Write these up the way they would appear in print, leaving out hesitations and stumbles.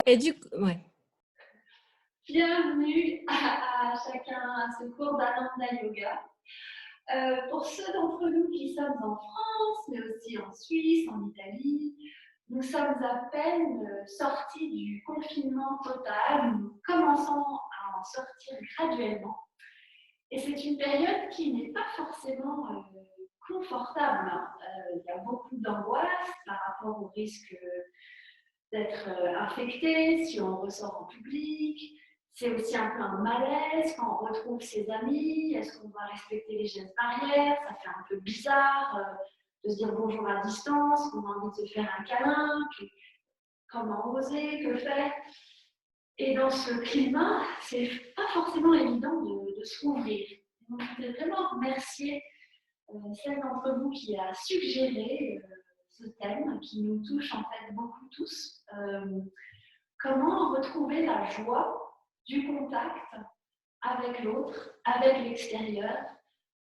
Et du coup, ouais. Bienvenue à chacun à ce cours d'Ananda Yoga. Pour ceux d'entre nous qui sommes en France, mais aussi en Suisse, en Italie, nous sommes à peine sortis du confinement total. Nous commençons à en sortir graduellement. Et c'est une période qui n'est pas forcément confortable. Il y a beaucoup d'angoisse par rapport au risque d'être infecté si on ressort en public. C'est aussi un peu un malaise quand on retrouve ses amis. Est-ce qu'on va respecter les gestes barrières? Ça fait un peu bizarre de se dire bonjour à distance, qu'on a envie de se faire un câlin. Comment oser? Que faire? Et dans ce climat, c'est pas forcément évident de se rouvrir. Donc, je voudrais vraiment remercier celle d'entre vous qui a suggéré ce thème qui nous touche en fait beaucoup tous. Comment retrouver la joie du contact avec l'autre, avec l'extérieur,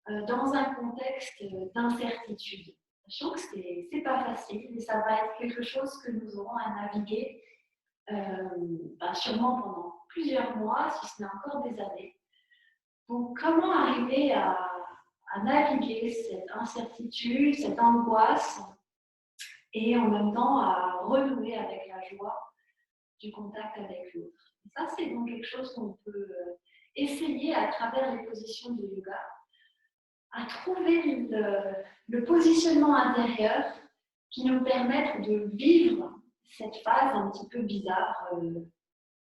dans un contexte d'incertitude. Sachant que ce n'est pas facile et ça va être quelque chose que nous aurons à naviguer sûrement pendant plusieurs mois, si ce n'est encore des années. Donc, comment arriver à naviguer cette incertitude, cette angoisse, et en même temps à renouer avec la joie du contact avec l'autre. Et ça, c'est donc quelque chose qu'on peut essayer à travers les positions de yoga, à trouver le positionnement intérieur qui nous permette de vivre cette phase un petit peu bizarre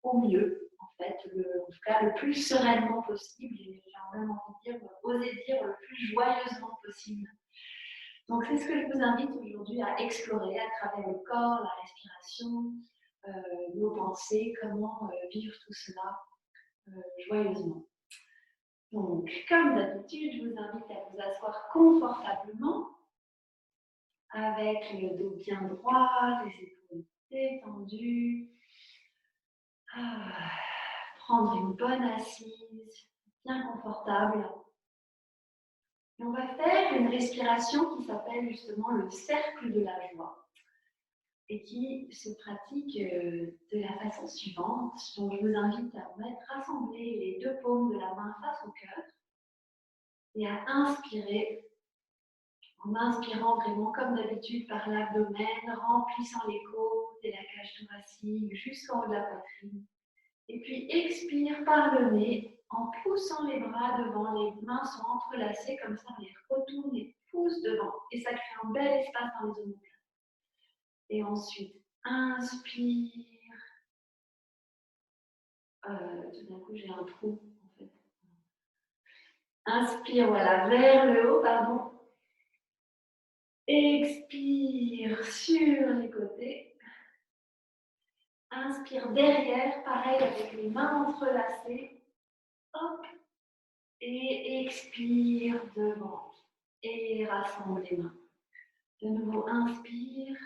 au mieux, en fait, en tout cas le plus sereinement possible, et j'ai même envie de dire, oser dire le plus joyeusement possible. Donc, c'est ce que je vous invite aujourd'hui à explorer à travers le corps, la respiration, nos pensées, comment vivre tout cela joyeusement. Donc, comme d'habitude, je vous invite à vous asseoir confortablement avec le dos bien droit, les épaules détendues. Prendre une bonne assise, bien confortable. Et on va faire une respiration qui s'appelle justement le cercle de la joie et qui se pratique de la façon suivante. Donc, je vous invite à rassembler les deux paumes de la main face au cœur et à inspirer, en inspirant vraiment comme d'habitude par l'abdomen, remplissant les côtes et la cage thoracique jusqu'en haut de la poitrine. Et puis expire par le nez en poussant les bras devant, les mains sont entrelacées comme ça, on les retourne et pousse devant. Et ça crée un bel espace dans les omoplates. Et ensuite, inspire. Tout d'un coup, j'ai un trou en fait. Inspire, voilà, vers le haut, pardon. Expire sur les côtés. Inspire derrière, pareil avec les mains entrelacées. Hop. Et expire devant. Et rassemble les mains. De nouveau, inspire.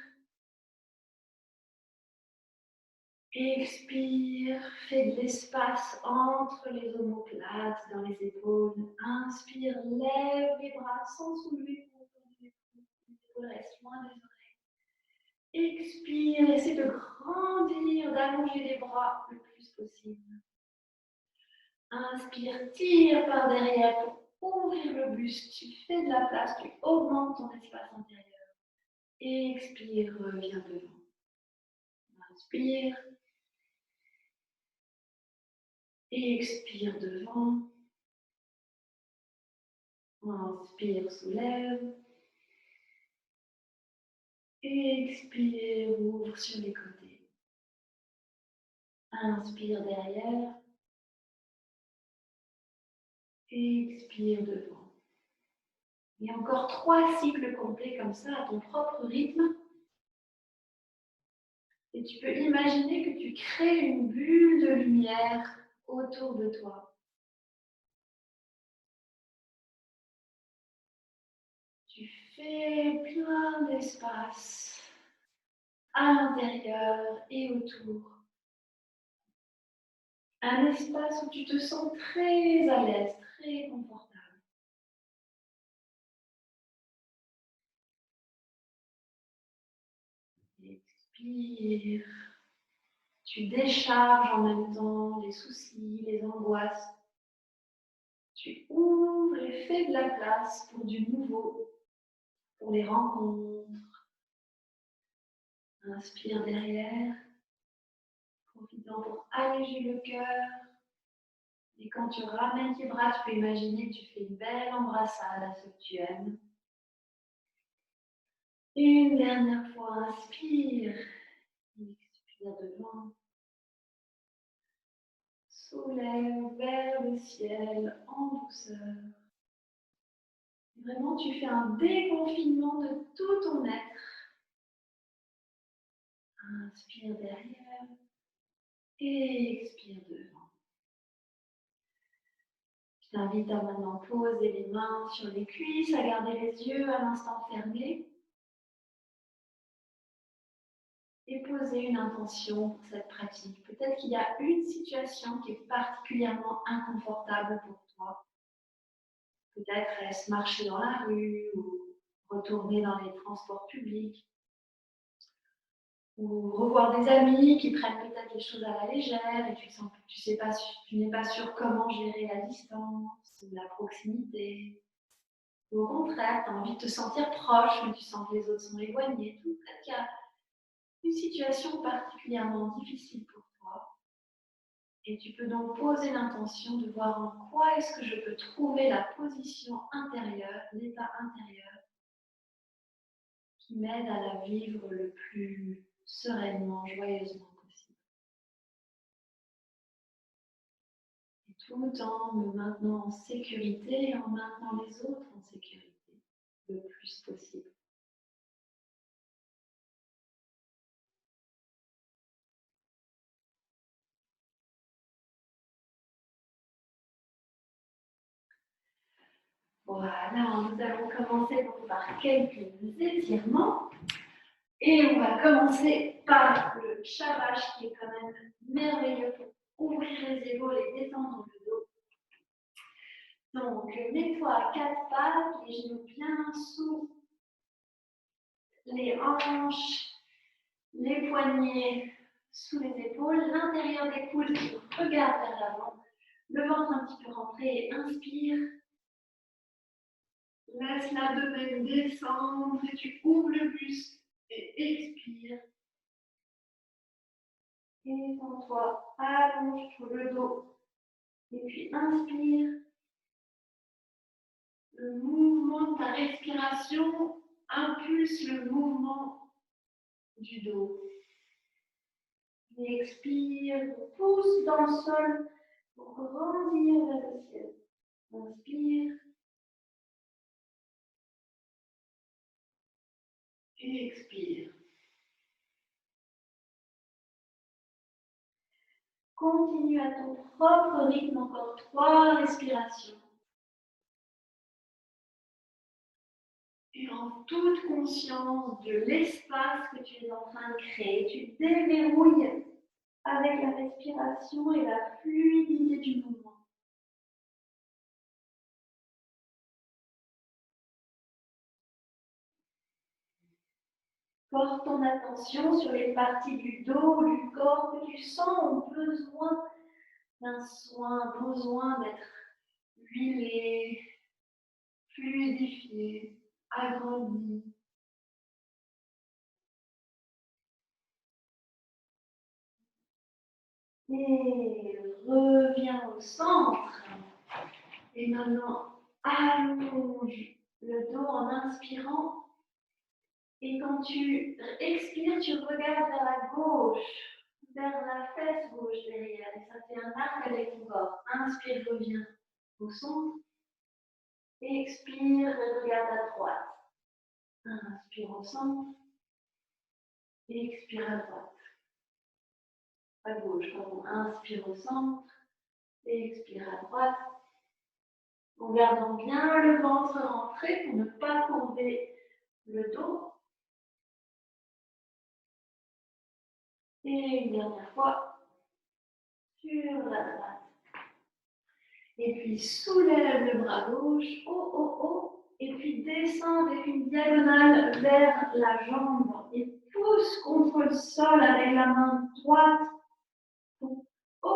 Expire, fais de l'espace entre les omoplates, dans les épaules. Inspire, lève les bras sans soulever pour les épaules restent loin des oreilles. Expire, essaie de grandir, d'allonger les bras le plus possible. Inspire, tire par derrière pour ouvrir le buste. Tu fais de la place, tu augmentes ton espace intérieur. Expire, reviens devant. Inspire. Expire devant. Inspire, soulève. Expire, ouvre sur les côtés. Inspire derrière. Expire devant. Et encore 3 cycles complets comme ça à ton propre rythme. Et tu peux imaginer que tu crées une bulle de lumière autour de toi. Tu fais plein d'espace à l'intérieur et autour. Un espace où tu te sens très à l'aise, très confortable. Expire. Tu décharges en même temps les soucis, les angoisses. Tu ouvres et fais de la place pour du nouveau, pour les rencontres. Inspire derrière, profitant pour alléger le cœur. Et quand tu ramènes tes bras, tu peux imaginer que tu fais une belle embrassade à ceux que tu aimes. Une dernière fois, inspire. Expire devant. Soulève vers le ciel en douceur. Vraiment, tu fais un déconfinement de tout ton être. Inspire derrière et expire devant. Je t'invite à maintenant poser les mains sur les cuisses, à garder les yeux à l'instant fermés et poser une intention pour cette pratique. Peut-être qu'il y a une situation qui est particulièrement inconfortable pour toi. Peut-être est-ce marcher dans la rue ou retourner dans les transports publics ou revoir des amis qui prennent peut-être les choses à la légère et tu n'es pas sûr comment gérer la distance ou la proximité. Ou au contraire, tu as envie de te sentir proche, mais tu sens que les autres sont éloignés. Peut-être qu'il y a une situation particulièrement difficile pour toi. Et tu peux donc poser l'intention de voir en quoi est-ce que je peux trouver la position intérieure, l'état intérieur, qui m'aide à la vivre le plus sereinement, joyeusement possible. Et tout en me maintenant en sécurité et en maintenant les autres en sécurité le plus possible. Voilà, nous allons commencer donc par quelques étirements. Et on va commencer par le chavash qui est quand même merveilleux pour ouvrir les épaules et détendre le dos. Donc, mets-toi à quatre pattes, les genoux bien sous les hanches, les poignets sous les épaules, l'intérieur des coudes qui regarde vers l'avant, le ventre un petit peu rentré, inspire. Laisse l'abdomen descendre et tu ouvres le buste et expire. Étends-toi, allonge sur le dos. Et puis inspire. Le mouvement de ta respiration impulse le mouvement du dos. Et expire, pousse dans le sol pour grandir vers le ciel. Inspire. Et expire. Continue à ton propre rythme, encore 3 respirations. Et en toute conscience de l'espace que tu es en train de créer, tu déverrouilles avec la respiration et la fluidité du mouvement. Porte ton attention sur les parties du dos ou du corps que tu sens ont besoin d'un soin, besoin d'être huilés, fluidifiés, agrandis. Et reviens au centre. Et maintenant, allonge le dos en inspirant. Et quand tu expires, tu regardes vers la gauche, vers la fesse gauche derrière. Et ça fait un arc avec ton corps. Inspire, reviens au centre. Expire et regarde à droite. Inspire au centre. Expire à droite. À gauche, pardon. Inspire au centre. Expire à droite. En gardant bien le ventre rentré pour ne pas courber le dos. Et une dernière fois, sur la droite. Et puis soulève le bras gauche, haut, haut, haut. Et puis descends avec une diagonale vers la jambe. Et pousse contre le sol avec la main droite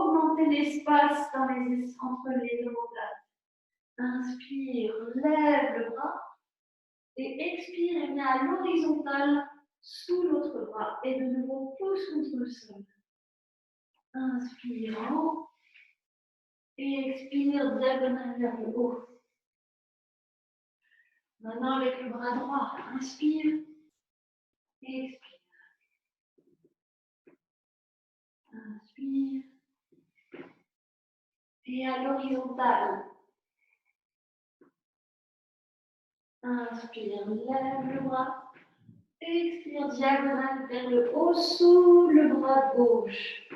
augmenter l'espace entre les omoplates. Inspire, lève le bras. Et expire et mets à l'horizontale sous l'autre bras. Et de nouveau, pousse contre le sol. Inspirant. Et expire, diagonale vers le haut. Maintenant, avec le bras droit, inspire. Et expire. Inspire. Et à l'horizontale. Inspire, lève le bras. Expire, diagonale vers le haut, sous le bras gauche.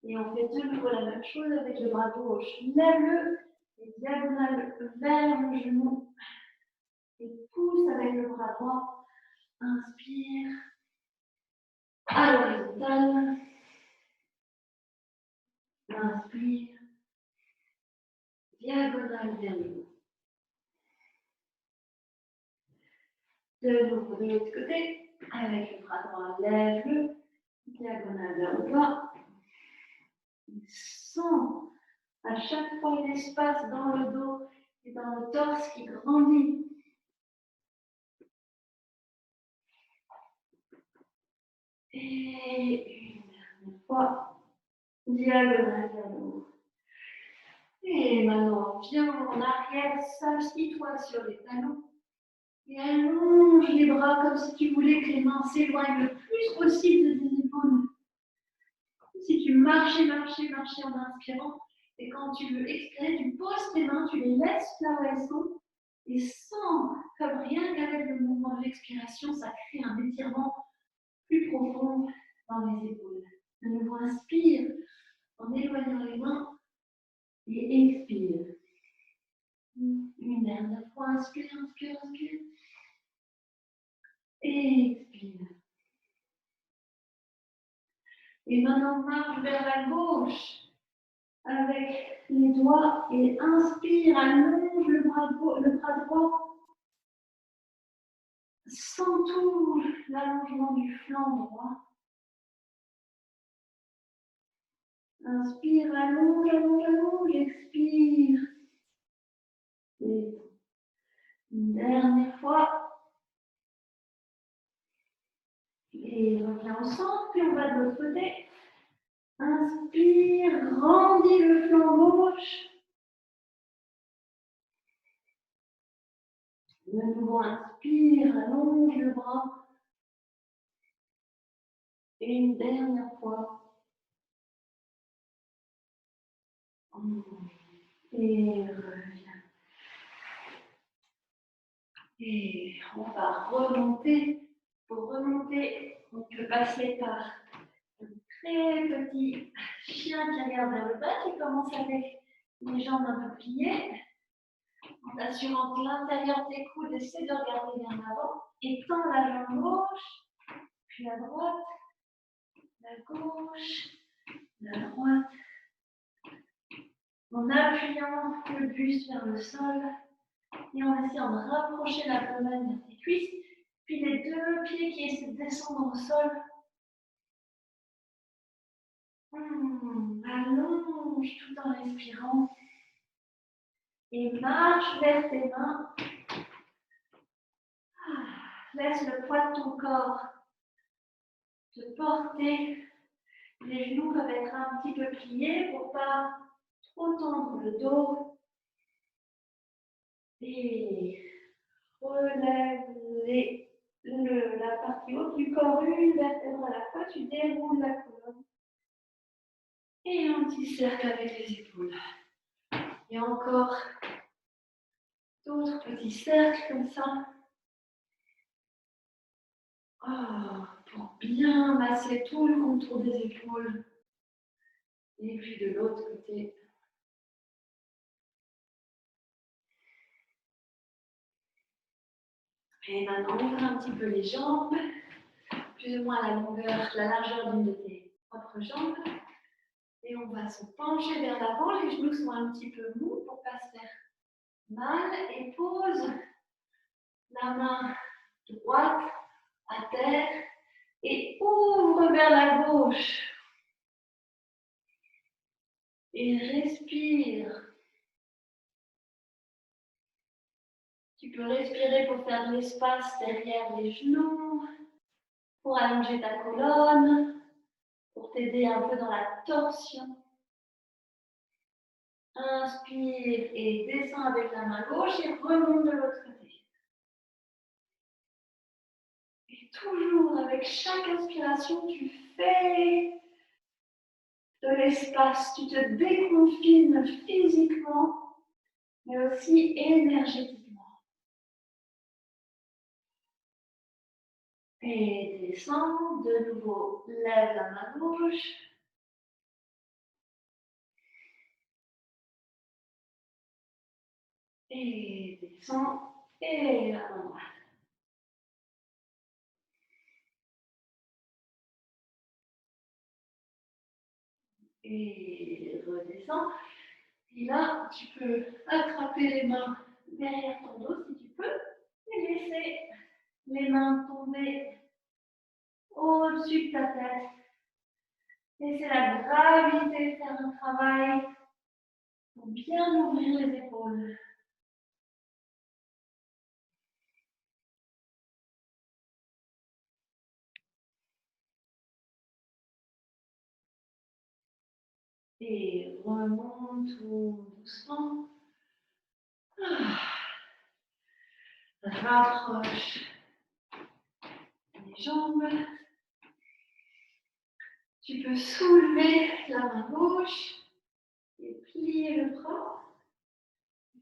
Et on fait de nouveau la même chose avec le bras gauche. Lève-le et diagonale vers le genou. Et pousse avec le bras droit. Inspire. À l'horizontale. Inspire. Diagonale vers le haut. De nouveau de l'autre côté. Avec le bras droit, lève-le. Diagonale vers le bas. Sens à chaque fois l'espace dans le dos et dans le torse qui grandit. Et une dernière fois, diagonale vers le haut. Et maintenant, viens en arrière, s'assis-toi sur les talons et allonge les bras comme si tu voulais que les mains s'éloignent le plus possible de tes épaules. Si tu marchais en inspirant, et quand tu veux expirer, tu poses tes mains, tu les laisses là où elles sont, et sens comme rien qu'avec le mouvement de l'expiration, ça crée un étirement plus profond dans les épaules. De nouveau, inspire en éloignant les mains et expire. Une dernière fois, inspire, inspire, inspire. Et expire. Et maintenant, marche vers la gauche avec les doigts et inspire, allonge le bras droit. Sens tout l'allongement du flanc droit. Inspire, allonge, allonge, allonge, expire. Et une dernière fois. Et reviens au centre, puis on va de l'autre côté. Inspire, grandis le flanc gauche. De nouveau, inspire, allonge le bras. Et une dernière fois. Et reviens. Et on va remonter. Pour remonter, on peut passer par un très petit chien qui regarde vers le bas, qui commence avec les jambes un peu pliées. En t'assurant que l'intérieur des coudes essaie de regarder vers l'avant. Étends la jambe gauche, puis la droite, la gauche, la droite. En appuyant le buste vers le sol et en essayant de rapprocher l'abdomen des cuisses, puis les deux pieds qui essaient de descendre au sol. Allonge tout en respirant et marche vers tes mains. Laisse le poids de ton corps te porter. Les genoux peuvent être un petit peu pliés pour ne pas trop tendre le dos. Et relève la partie haute du corps, une vertèbre à la fois. Tu déroules la colonne. Et un petit cercle avec les épaules. Et encore d'autres petits cercles comme ça. Pour bien masser tout le contour des épaules. Et puis de l'autre côté. Et maintenant, ouvre un petit peu les jambes, plus ou moins la largeur d'une de tes propres jambes. Et on va se pencher vers l'avant. Les genoux sont un petit peu mous pour ne pas se faire mal. Et pose la main droite à terre et ouvre vers la gauche. Et respire. Tu peux respirer pour faire de l'espace derrière les genoux, pour allonger ta colonne, pour t'aider un peu dans la torsion. Inspire et descends avec la main gauche et remonte de l'autre côté. Et toujours avec chaque inspiration, tu fais de l'espace, tu te déconfines physiquement, mais aussi énergétiquement. Et descends, de nouveau, lève la main gauche. Et descends, et la main droite. Et redescends. Et là, tu peux attraper les mains derrière ton dos si tu peux, et laisser les mains tomber au-dessus de ta tête. Laissez la gravité faire un travail pour bien ouvrir les épaules. Et remonte tout doucement. Rapproche les jambes. Tu peux soulever la main gauche et plier le bras.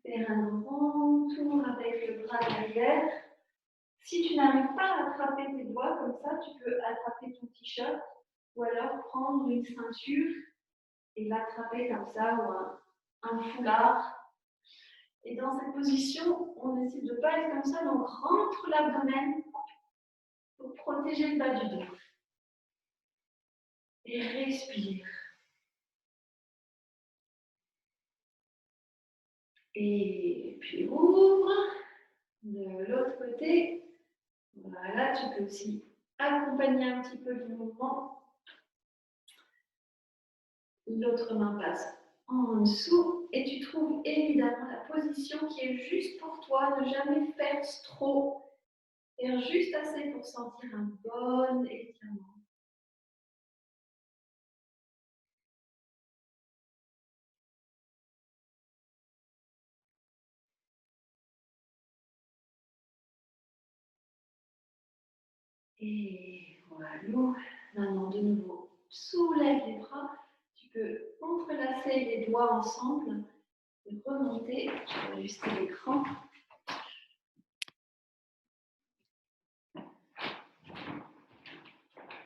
Faire un grand tour avec le bras derrière. Si tu n'arrives pas à attraper tes doigts comme ça, tu peux attraper ton t-shirt ou alors prendre une ceinture et l'attraper comme ça ou un foulard. Et dans cette position, on essaie de ne pas être comme ça, donc rentre l'abdomen pour protéger le bas du dos. Et respire. Et puis ouvre de l'autre côté. Voilà, tu peux aussi accompagner un petit peu le mouvement. L'autre main passe en dessous et tu trouves évidemment la position qui est juste pour toi. Ne jamais faire trop. Faire juste assez pour sentir un bon étirement. Et voilà. Maintenant, de nouveau, soulève les bras. Tu peux entrelacer les doigts ensemble et remonter. Je vais ajuster l'écran.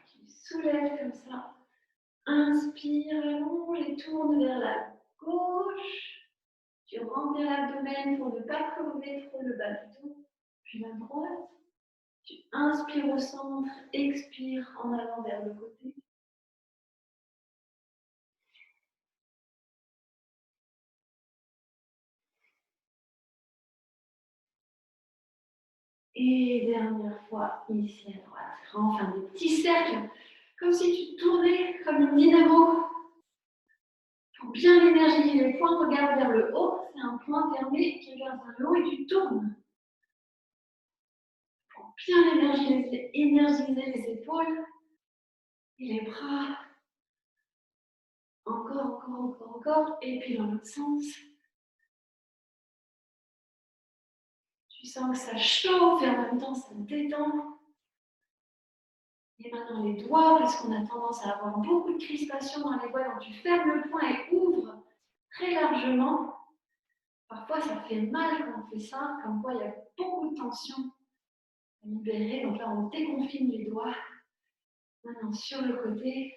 Tu soulèves comme ça. Inspire, allonge et tourne vers la gauche. Tu rentres vers l'abdomen pour ne pas crever trop le bas du dos. Puis la droite. Tu inspires au centre, expire en allant vers le côté. Et dernière fois, ici à droite. Enfin, des petits cercles, comme si tu tournais comme une dynamo. Pour bien énergiser les points, regarde vers le haut. C'est un point fermé qui regarde vers le haut et tu tournes. Pour bien énergiser les épaules et les bras. Encore. Et puis dans l'autre sens. Tu sens que ça chauffe et en même temps ça détend. Et maintenant les doigts, parce qu'on a tendance à avoir beaucoup de crispation dans les doigts, donc tu fermes le poing et ouvres très largement. Parfois ça fait mal quand on fait ça, comme quoi il y a beaucoup de tension à libérer. Donc là on déconfine les doigts. Maintenant sur le côté.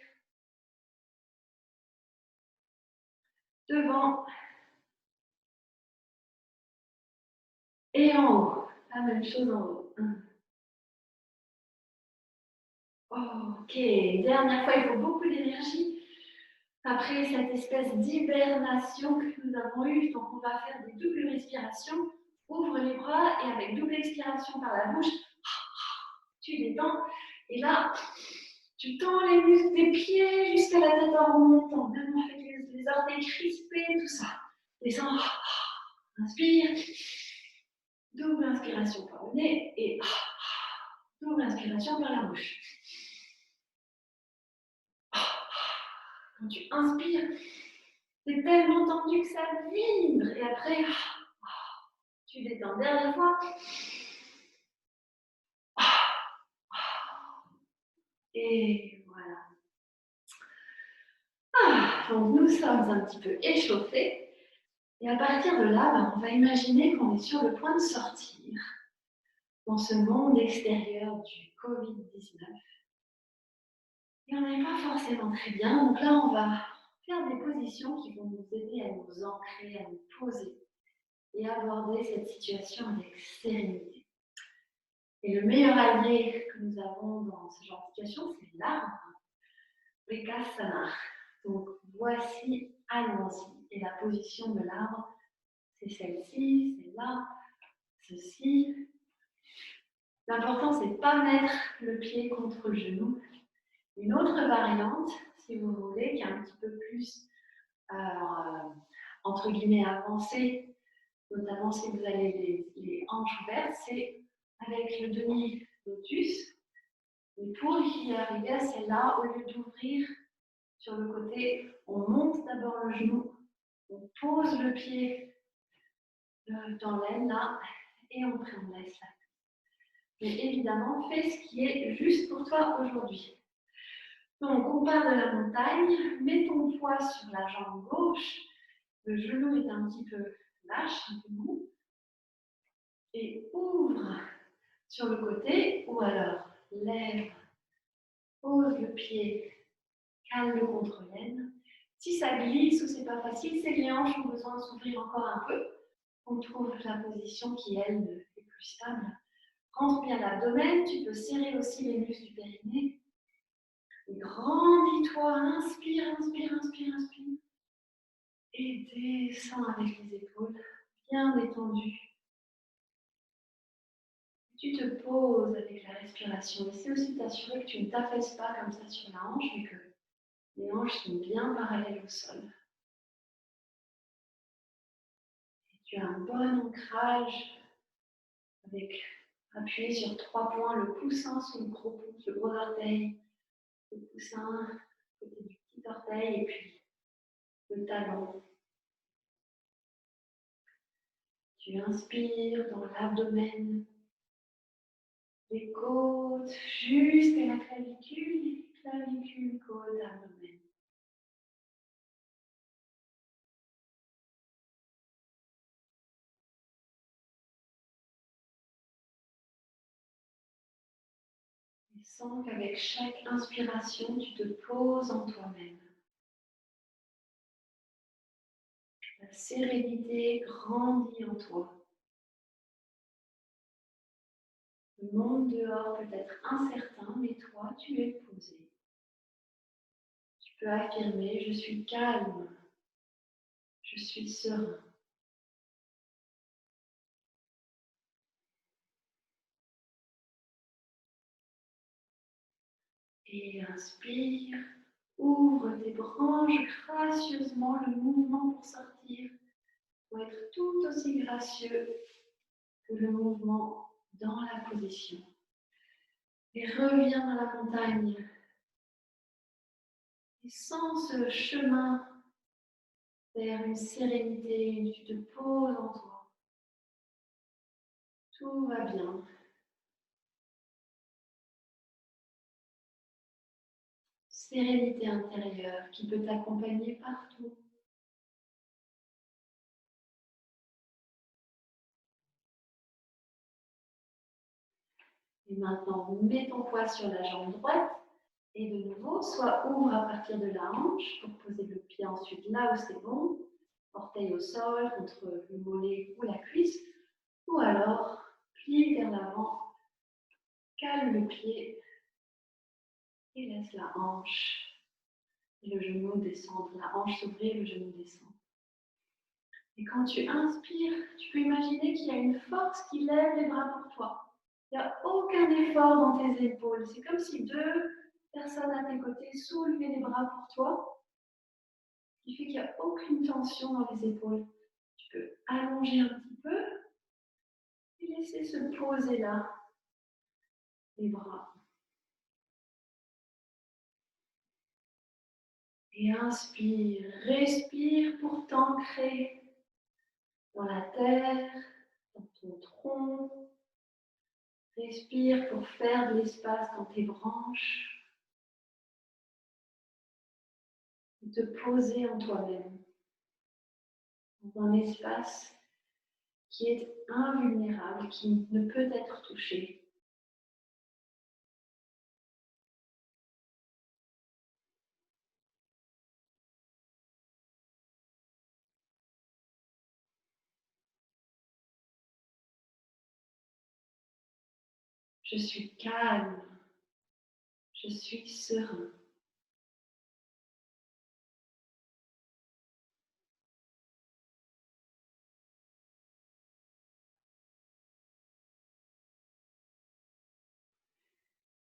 Devant. Et en haut. La même chose en haut. Ok, dernière fois, il faut beaucoup d'énergie. Après cette espèce d'hibernation que nous avons eue, donc on va faire des doubles respirations. Ouvre les bras et avec double expiration par la bouche, tu détends. Et là, tu tends les muscles des pieds jusqu'à la tête en remontant, même avec les les orteils crispés, tout ça. Descends, inspire, double inspiration par le nez et double inspiration par la bouche. Quand tu inspires, c'est tellement tendu que ça vibre et après, tu détends. Dernière fois. Et voilà. Donc nous sommes un petit peu échauffés. Et à partir de là, on va imaginer qu'on est sur le point de sortir dans ce monde extérieur du Covid-19. Et on n'est pas forcément très bien. Donc là, on va faire des positions qui vont nous aider à nous ancrer, à nous poser et aborder cette situation avec sérénité. Et le meilleur allié que nous avons dans ce genre de situation, c'est l'arbre, Vrikasana. Donc voici, allons-y. Et la position de l'arbre, c'est celle-ci, c'est là, ceci. L'important, c'est de ne pas mettre le pied contre le genou. Une autre variante, si vous voulez, qui est un petit peu plus, entre guillemets, avancée, notamment si vous avez les hanches ouvertes, c'est avec le demi-lotus. Et pour y arriver à celle-là, au lieu d'ouvrir sur le côté, on monte d'abord le genou, on pose le pied dans l'aine là, et on laisse la. Mais évidemment, fais ce qui est juste pour toi aujourd'hui. Donc, on part de la montagne, mets ton poids sur la jambe gauche, le genou est un petit peu lâche, un peu mou, et ouvre sur le côté, ou alors lève, pose le pied, cale le contre l'aine. Si ça glisse ou c'est pas facile, c'est que les hanches ont besoin de s'ouvrir encore un peu. On trouve la position qui, elle, est plus stable. Rentre bien l'abdomen, tu peux serrer aussi les muscles du périnée. Grandis-toi, inspire, inspire, inspire, inspire. Et descends avec les épaules bien détendues. Tu te poses avec la respiration. Essaie aussi de t'assurer que tu ne t'affaisses pas comme ça sur la hanche, mais que les hanches sont bien parallèles au sol. Et tu as un bon ancrage avec appuyé sur 3 points, le coussin sous le gros pouce, le gros orteil, le coussin côté du petit orteil et puis le talon. Tu inspires dans l'abdomen, les côtes jusqu'à la clavicule, côte, abdomen. Et sens qu'avec chaque inspiration, tu te poses en toi-même. La sérénité grandit en toi. Le monde dehors peut être incertain, mais toi, tu es posé. Tu peux affirmer, je suis calme, je suis serein. Et inspire, ouvre tes branches gracieusement, le mouvement pour sortir pour être tout aussi gracieux que le mouvement dans la position. Et reviens dans la montagne. Et sens ce chemin vers une sérénité, tu te poses en toi. Tout va bien. Sérénité intérieure qui peut t'accompagner partout. Et maintenant, mets ton poids sur la jambe droite. Et de nouveau, soit ouvre à partir de la hanche pour poser le pied ensuite là où c'est bon. Orteil au sol, contre le mollet ou la cuisse. Ou alors, plie vers l'avant, cale le pied et laisse la hanche et le genou descendre. La hanche s'ouvrir, le genou descend. Et quand tu inspires, tu peux imaginer qu'il y a une force qui lève les bras pour toi. Il n'y a aucun effort dans tes épaules. C'est comme si 2 personnes à tes côtés soulevaient les bras pour toi. qui fait qu'il n'y a aucune tension dans les épaules. Tu peux allonger un petit peu et laisser se poser là les bras. Et inspire, respire pour t'ancrer dans la terre, dans ton tronc. Respire pour faire de l'espace dans tes branches. Et te poser en toi-même, dans un espace qui est invulnérable, qui ne peut être touché. Je suis calme, je suis serein.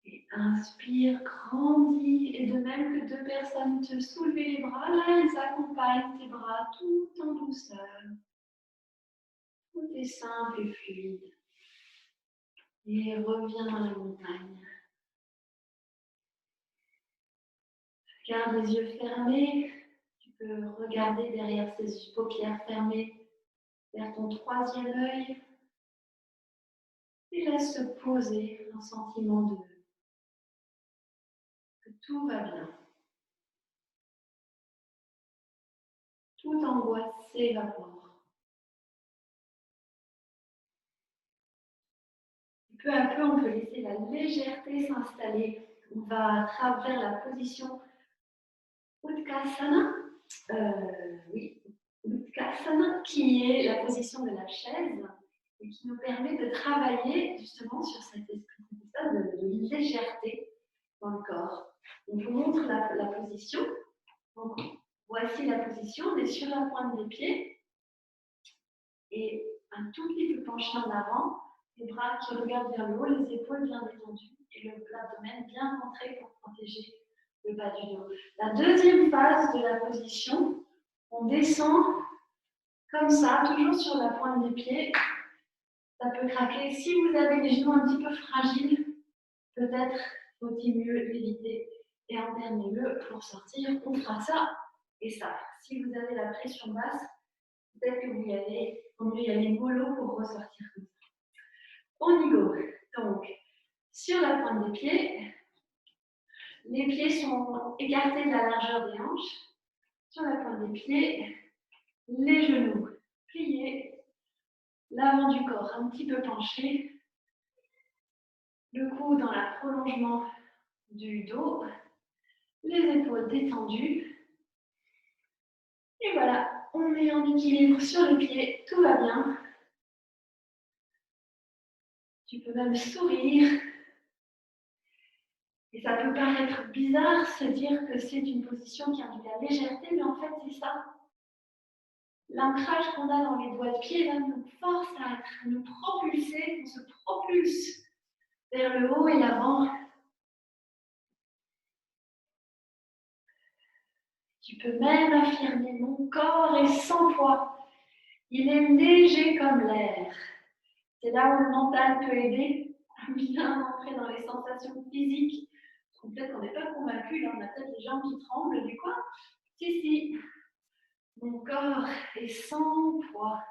Et inspire, grandis, et de même que deux personnes te soulèvent les bras, là, ils accompagnent tes bras tout en douceur. Tout est simple et fluide. Et reviens dans la montagne. Garde les yeux fermés. Tu peux regarder derrière ces paupières fermées vers ton troisième œil. Et laisse se poser un sentiment que tout va bien. Toute angoisse s'évapore. Peu à peu, on peut laisser la légèreté s'installer. On va à travers la position Utkatasana, Utkatasana, qui est la position de la chaise et qui nous permet de travailler justement sur cet état de légèreté dans le corps. On vous montre la position. Donc, voici la position, on est sur la pointe des pieds et un tout petit peu penché en avant, les bras qui regardent vers le haut, les épaules bien détendues et l'abdomen bien rentré pour protéger le bas du dos. La deuxième phase de la position, on descend comme ça, toujours sur la pointe des pieds. Ça peut craquer. Si vous avez les genoux un petit peu fragiles, peut-être faut-il mieux l'éviter et alterner-le pour sortir. On fera ça et ça. Si vous avez la pression basse, peut-être que vous y allez mollo pour ressortir comme ça. On y go. Donc, sur la pointe des pieds, les pieds sont écartés de la largeur des hanches. Sur la pointe des pieds, les genoux pliés, l'avant du corps un petit peu penché, le cou dans le prolongement du dos, les épaules détendues. Et voilà, on est en équilibre sur les pieds, tout va bien. Tu peux même sourire. Et ça peut paraître bizarre se dire que c'est une position qui induit la légèreté, mais en fait c'est ça. L'ancrage qu'on a dans les doigts de pied là, nous force à nous propulser, on se propulse vers le haut et l'avant. Tu peux même affirmer, mon corps est sans poids. Il est léger comme l'air. C'est là où le mental peut aider à bien entrer dans les sensations physiques. Peut-être qu'on n'est pas convaincu, là on a peut-être les jambes qui tremblent du quoi. Si, mon corps est sans poids.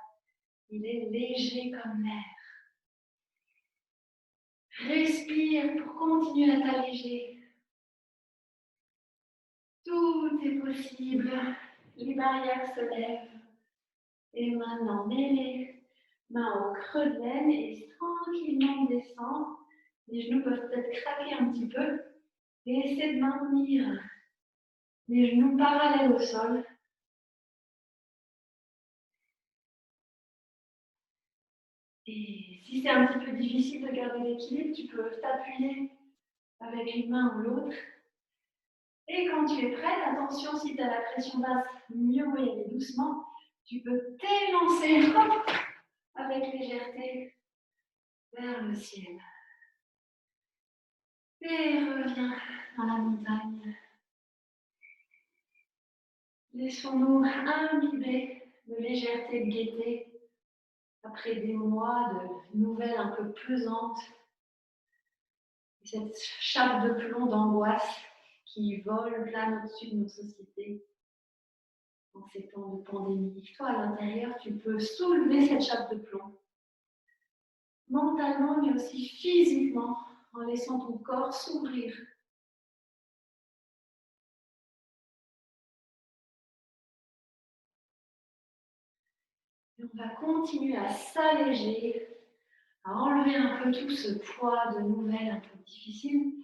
Il est léger comme l'air. Respire pour continuer à t'alléger. Tout est possible. Les barrières se lèvent. Et maintenant, mets les mains au creux de l'aine et tranquillement descend. Les genoux peuvent peut-être craquer un petit peu. Et essaie de maintenir les genoux parallèles au sol. Et si c'est un petit peu difficile de garder l'équilibre, tu peux t'appuyer avec une main ou l'autre. Et quand tu es prête, attention, si tu as la pression basse, mieux y aller doucement. Tu peux t'élancer avec légèreté vers le ciel. Et reviens dans la montagne. Laissons-nous imbiber de légèreté, de gaieté, après des mois de nouvelles un peu pesantes, cette chape de plomb d'angoisse qui vole plane au-dessus de nos sociétés en ces temps de pandémie. Toi, à l'intérieur, tu peux soulever cette chape de plomb, mentalement, mais aussi physiquement, en laissant ton corps s'ouvrir. Et on va continuer à s'alléger, à enlever un peu tout ce poids de nouvelles un peu difficiles,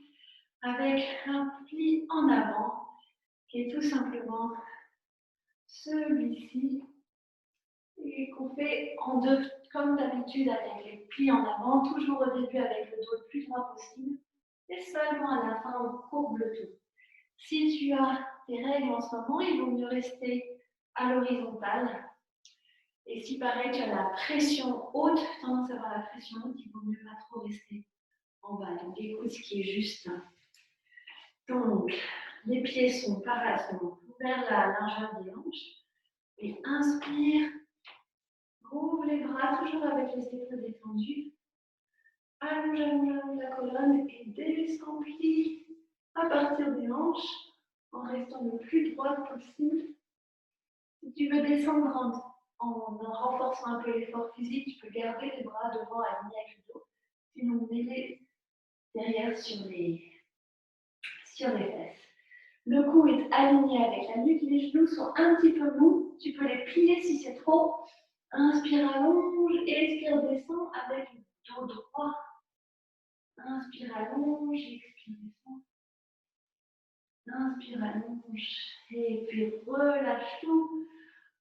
avec un pli en avant, qui est tout simplement celui-ci, et qu'on fait en deux, comme d'habitude avec les plis en avant, toujours au début avec le dos le plus droit possible, et seulement à la fin on courbe le tout. Si tu as tes règles en ce moment, il vaut mieux rester à l'horizontale. Et si pareil, tu as la pression haute, tendance à avoir la pression haute, il vaut mieux pas trop rester en bas. Donc écoute ce qui est juste. Donc, les pieds sont vers la largeur des hanches. Et inspire, ouvre les bras, toujours avec les épaules détendues. Allonge, allonge, allonge la colonne et descend, plie à partir des hanches en restant le plus droit possible. Si tu veux descendre en renforçant un peu l'effort physique, tu peux garder les bras devant alignés avec le dos. Sinon, mets-les derrière sur les fesses. Le cou est aligné avec la nuque, les genoux sont un petit peu mous. Tu peux les plier si c'est trop. Inspire, allonge, expire, descend avec le dos droit. Inspire, allonge, expire, descend. Inspire, allonge, et puis relâche tout.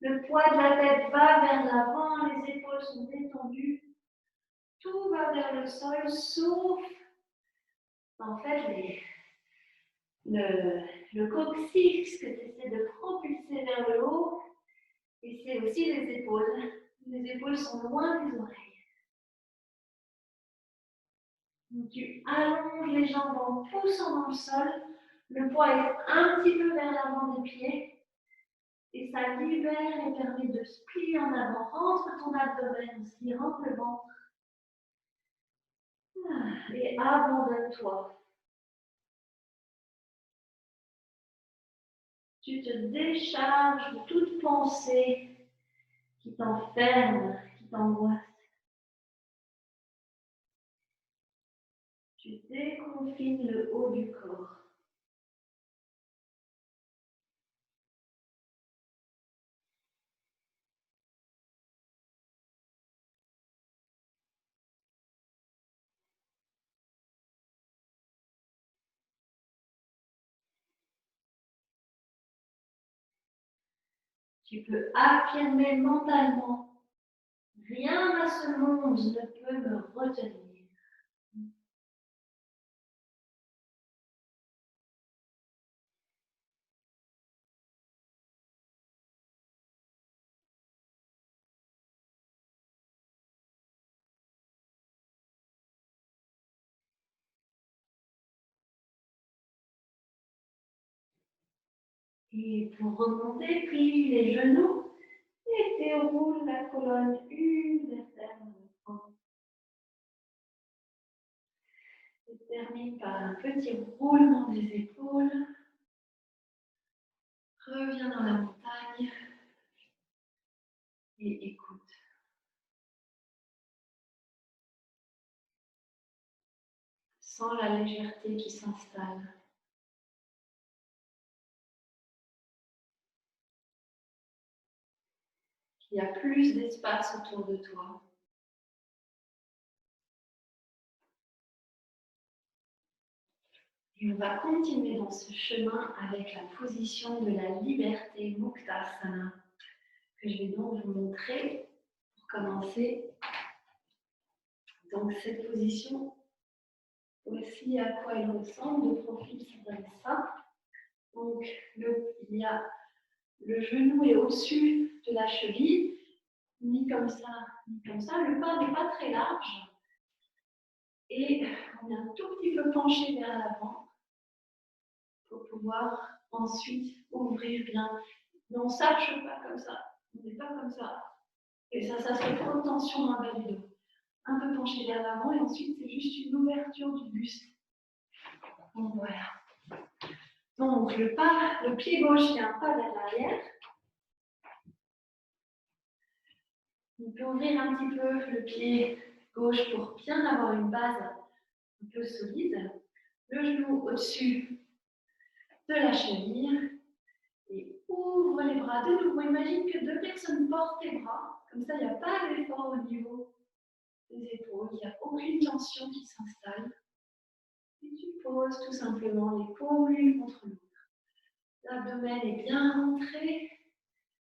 Le poids de la tête va vers l'avant, les épaules sont détendues. Tout va vers le sol, sauf en fait le coccyx que tu essaies de propulser vers le haut. Et c'est aussi les épaules. Les épaules sont loin des oreilles. Donc tu allonges les jambes en poussant dans le sol. Le poids est un petit peu vers l'avant des pieds. Et ça libère et permet de se plier en avant. Rentre ton abdomen aussi, rentre le ventre. Et abandonne-toi. Tu te décharges de toute pensée qui t'enferme, qui t'angoisse. Tu déconfines le haut du corps. Tu peux affirmer mentalement, rien à ce monde ne peut me retenir. Et pour remonter, plie les genoux et déroule la colonne une vertèbre. Et termine par un petit roulement des épaules. Reviens dans la montagne et écoute. Sens la légèreté qui s'installe. Il y a plus d'espace autour de toi. Et on va continuer dans ce chemin avec la position de la liberté, Muktasana, que je vais donc vous montrer pour commencer. Donc cette position, voici à quoi elle ressemble. De profil, ça donne ça. Donc il y a le genou est au-dessus de la cheville, ni comme ça, ni comme ça. Le pas n'est pas très large. Et on est un tout petit peu penché vers l'avant pour pouvoir ensuite ouvrir bien Mais on ne s'arche pas comme ça. On n'est pas comme ça. Et ça fait trop de tension dans le bas du dos. Un peu penché vers l'avant et ensuite c'est juste une ouverture du buste. Donc voilà. Donc le pied gauche fait un pas vers l'arrière. On peut ouvrir un petit peu le pied gauche pour bien avoir une base un peu solide. Le genou au-dessus de la cheville. Et ouvre les bras de nouveau. Imagine que deux personnes portent tes bras. Comme ça, il n'y a pas d'effort au niveau des épaules. Il n'y a aucune tension qui s'installe. Et tu poses tout simplement les paumes l'une contre l'autre. L'abdomen est bien rentré.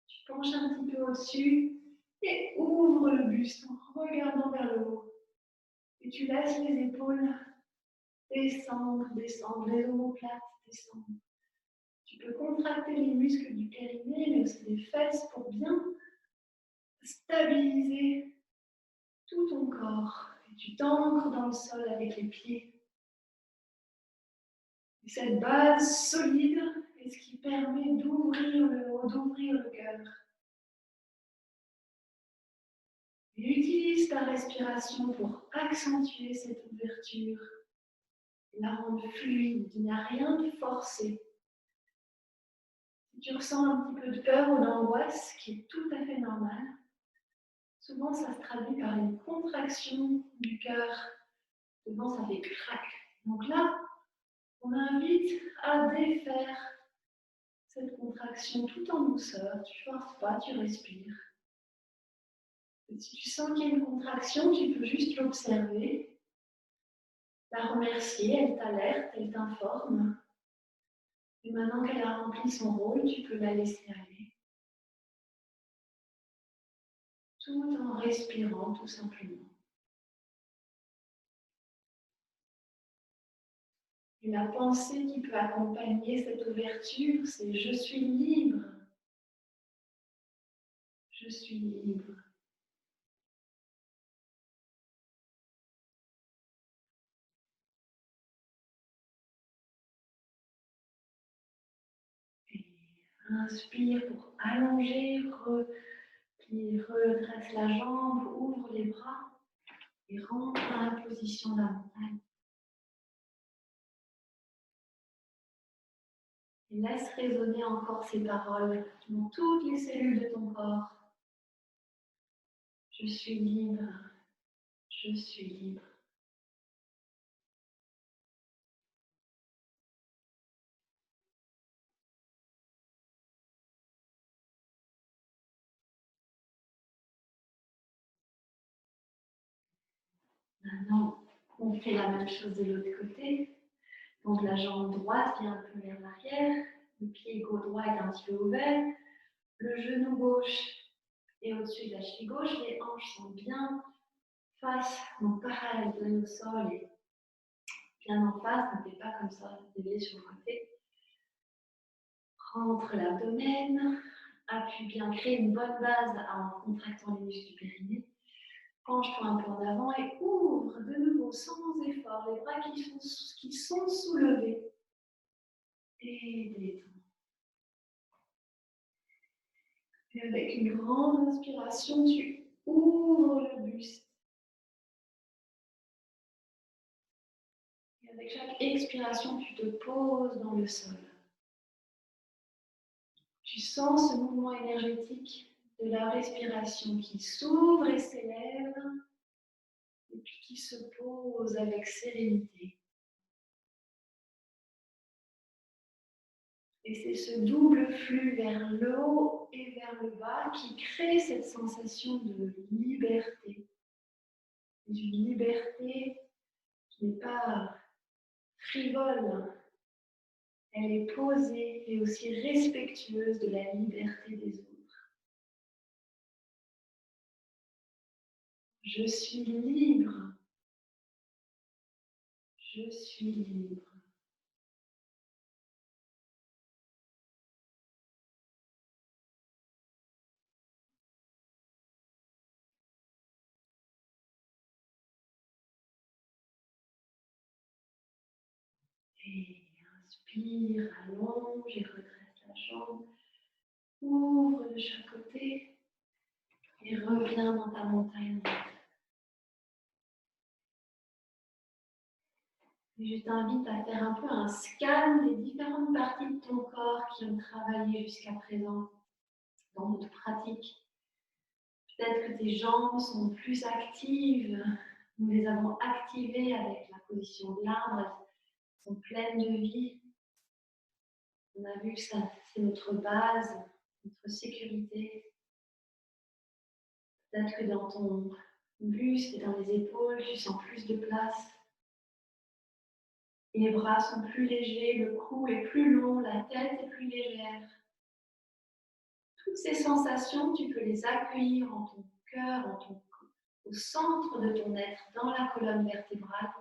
Tu penches un petit peu au-dessus et ouvre le buste en regardant vers le haut. Et tu laisses les épaules descendre, descendre, les omoplates descendre. Tu peux contracter les muscles du périnée, mais aussi des fesses pour bien stabiliser tout ton corps. Et tu t'ancres dans le sol avec les pieds. Et cette base solide est ce qui permet d'ouvrir le haut, d'ouvrir le cœur. Et utilise ta respiration pour accentuer cette ouverture, la rendre fluide. Il n'y a rien de forcé. Si tu ressens un petit peu de peur ou d'angoisse, ce qui est tout à fait normal, souvent ça se traduit par une contraction du cœur. Souvent ça fait crac. Donc là, on invite à défaire cette contraction tout en douceur. Tu ne forces pas, tu respires. Et si tu sens qu'il y a une contraction, tu peux juste l'observer, la remercier, elle t'alerte, elle t'informe. Et maintenant qu'elle a rempli son rôle, tu peux la laisser aller. Tout en respirant, tout simplement. Et la pensée qui peut accompagner cette ouverture, c'est « je suis libre ». Je suis libre. Et inspire pour allonger, redresse la jambe, ouvre les bras et rentre dans la position de la montagne. Et laisse résonner encore ces paroles dans toutes les cellules de ton corps. Je suis libre, je suis libre. Maintenant, on fait la même chose de l'autre côté. Donc la jambe droite vient un peu vers l'arrière, le pied droit est un petit peu ouvert, le genou gauche est au-dessus de la cheville gauche, les hanches sont bien face, donc parallèles au sol et bien en face, ne fais pas comme ça, dévier sur le côté. Rentre l'abdomen, appuie bien, crée une bonne base en contractant les muscles du périnée. Penche-toi un peu en avant et ouvre de nouveau sans effort les bras qui sont soulevés. Et détends. Et avec une grande inspiration, tu ouvres le buste. Et avec chaque expiration, tu te poses dans le sol. Tu sens ce mouvement énergétique de la respiration qui s'ouvre et s'élève, et puis qui se pose avec sérénité. Et c'est ce double flux vers le haut et vers le bas qui crée cette sensation de liberté. Une liberté qui n'est pas frivole, elle est posée et aussi respectueuse de la liberté des autres. Je suis libre. Je suis libre. Et inspire, allonge et redresse la jambe. Ouvre de chaque côté et reviens dans ta montagne. Et je t'invite à faire un peu un scan des différentes parties de ton corps qui ont travaillé jusqu'à présent dans notre pratique. Peut-être que tes jambes sont plus actives. Nous les avons activées avec la position de l'arbre. Elles sont pleines de vie. On a vu que c'est notre base, notre sécurité. Peut-être que dans ton buste et dans les épaules, tu sens plus de place. Les bras sont plus légers, le cou est plus long, la tête est plus légère. Toutes ces sensations, tu peux les accueillir en ton cœur, au centre de ton être, dans la colonne vertébrale.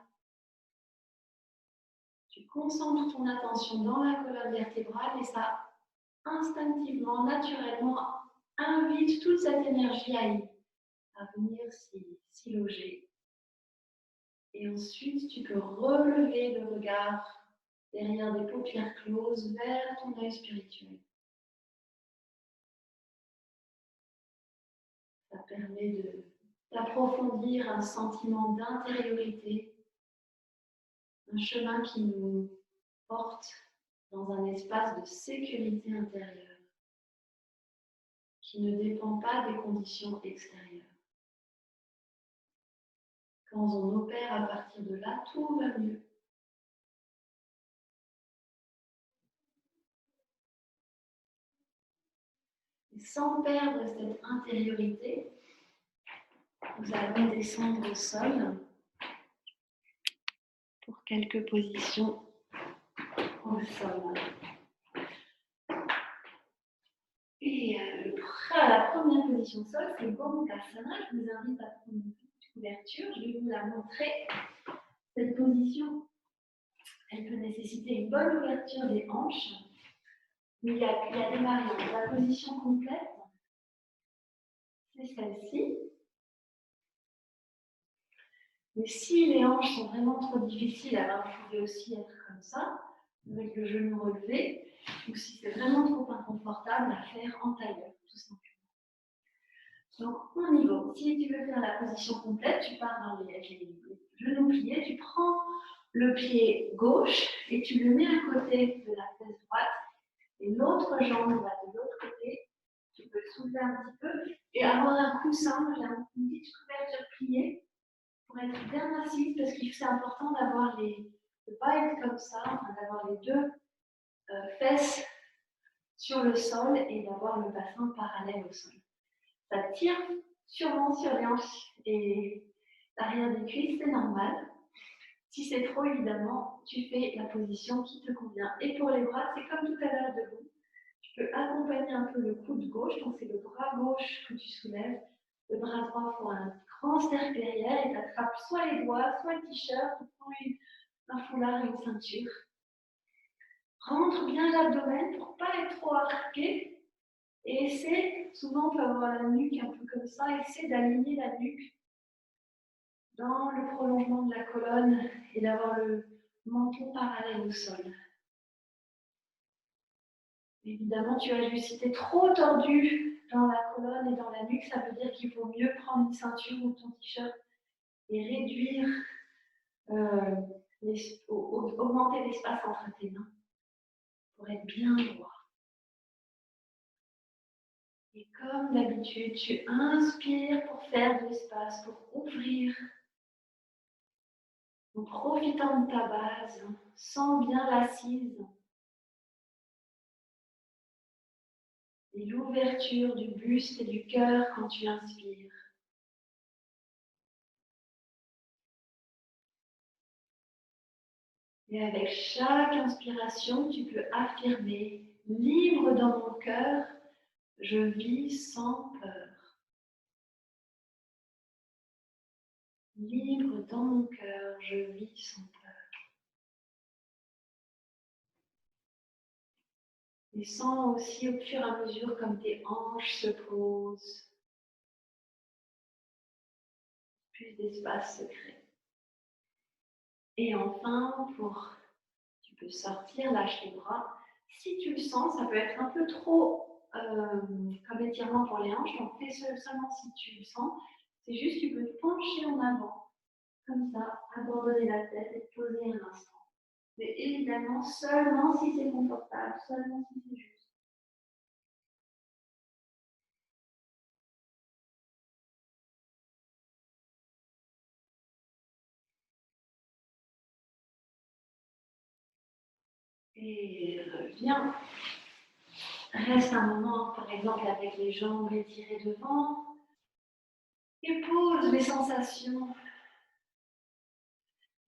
Tu concentres ton attention dans la colonne vertébrale et ça, instinctivement, naturellement, invite toute cette énergie à venir s'y loger. Et ensuite, tu peux relever le regard derrière des paupières closes vers ton œil spirituel. Ça permet d'approfondir un sentiment d'intériorité, un chemin qui nous porte dans un espace de sécurité intérieure, qui ne dépend pas des conditions extérieures. Quand on opère à partir de là, tout va mieux. Et sans perdre cette intériorité, nous allons descendre au sol pour quelques positions au sol. Et la première position au sol, c'est Gomukhasana. Je vous invite à prendre une petite couverture. Je vais vous la montrer. Cette position, elle peut nécessiter une bonne ouverture des hanches. Mais il y a des variantes. La position complète, c'est celle-ci. Mais si les hanches sont vraiment trop difficiles, alors vous pouvez aussi être comme ça, avec le genou relevé, ou si c'est vraiment trop inconfortable, à faire en tailleur, tout simplement. Donc, on y va. Si tu veux faire la position complète, tu pars avec les genoux pliés, tu prends le pied gauche et tu le mets à côté de la fesse droite, et l'autre jambe va de l'autre côté. Tu peux soulever un petit peu et avoir un coussin, une petite couverture pliée, pour être bien assise, parce que c'est important d'avoir de ne pas être comme ça, d'avoir les deux fesses sur le sol et d'avoir le bassin parallèle au sol. Ça tire sûrement sur les hanches et l'arrière des cuisses, c'est normal. Si c'est trop, évidemment, tu fais la position qui te convient. Et pour les bras, c'est comme tout à l'heure debout. Tu peux accompagner un peu le coude gauche, donc c'est le bras gauche que tu soulèves. Le bras droit fait un grand cercle derrière et tu attrapes soit les doigts, soit le t-shirt, ou prends un foulard et une ceinture. Rentre bien l'abdomen pour ne pas être trop arqué. Et essaie, souvent on peut avoir la nuque un peu comme ça, essaie d'aligner la nuque dans le prolongement de la colonne et d'avoir le menton parallèle au sol. Évidemment, tu as vu, si tu es trop tordu dans la colonne et dans la nuque, ça veut dire qu'il faut mieux prendre une ceinture ou ton t-shirt et réduire, augmenter l'espace entre tes mains pour être bien droit. Et comme d'habitude, tu inspires pour faire de l'espace, pour ouvrir, en profitant de ta base, sens bien l'assise et l'ouverture du buste et du cœur quand tu inspires. Et avec chaque inspiration, tu peux affirmer, libre dans mon cœur, je vis sans peur. Libre dans mon cœur, je vis sans peur. Et sens aussi au fur et à mesure comme tes hanches se posent, plus d'espace se crée. Et enfin, tu peux sortir, lâche les bras. Si tu le sens, ça peut être un peu trop comme étirement pour les hanches, donc fais seulement si tu le sens. C'est juste, tu peux te pencher en avant, comme ça, abandonner la tête et te poser un instant. Mais évidemment, seulement si c'est confortable, seulement si c'est juste. Et reviens. Reste un moment, par exemple, avec les jambes étirées devant. Et pose les sensations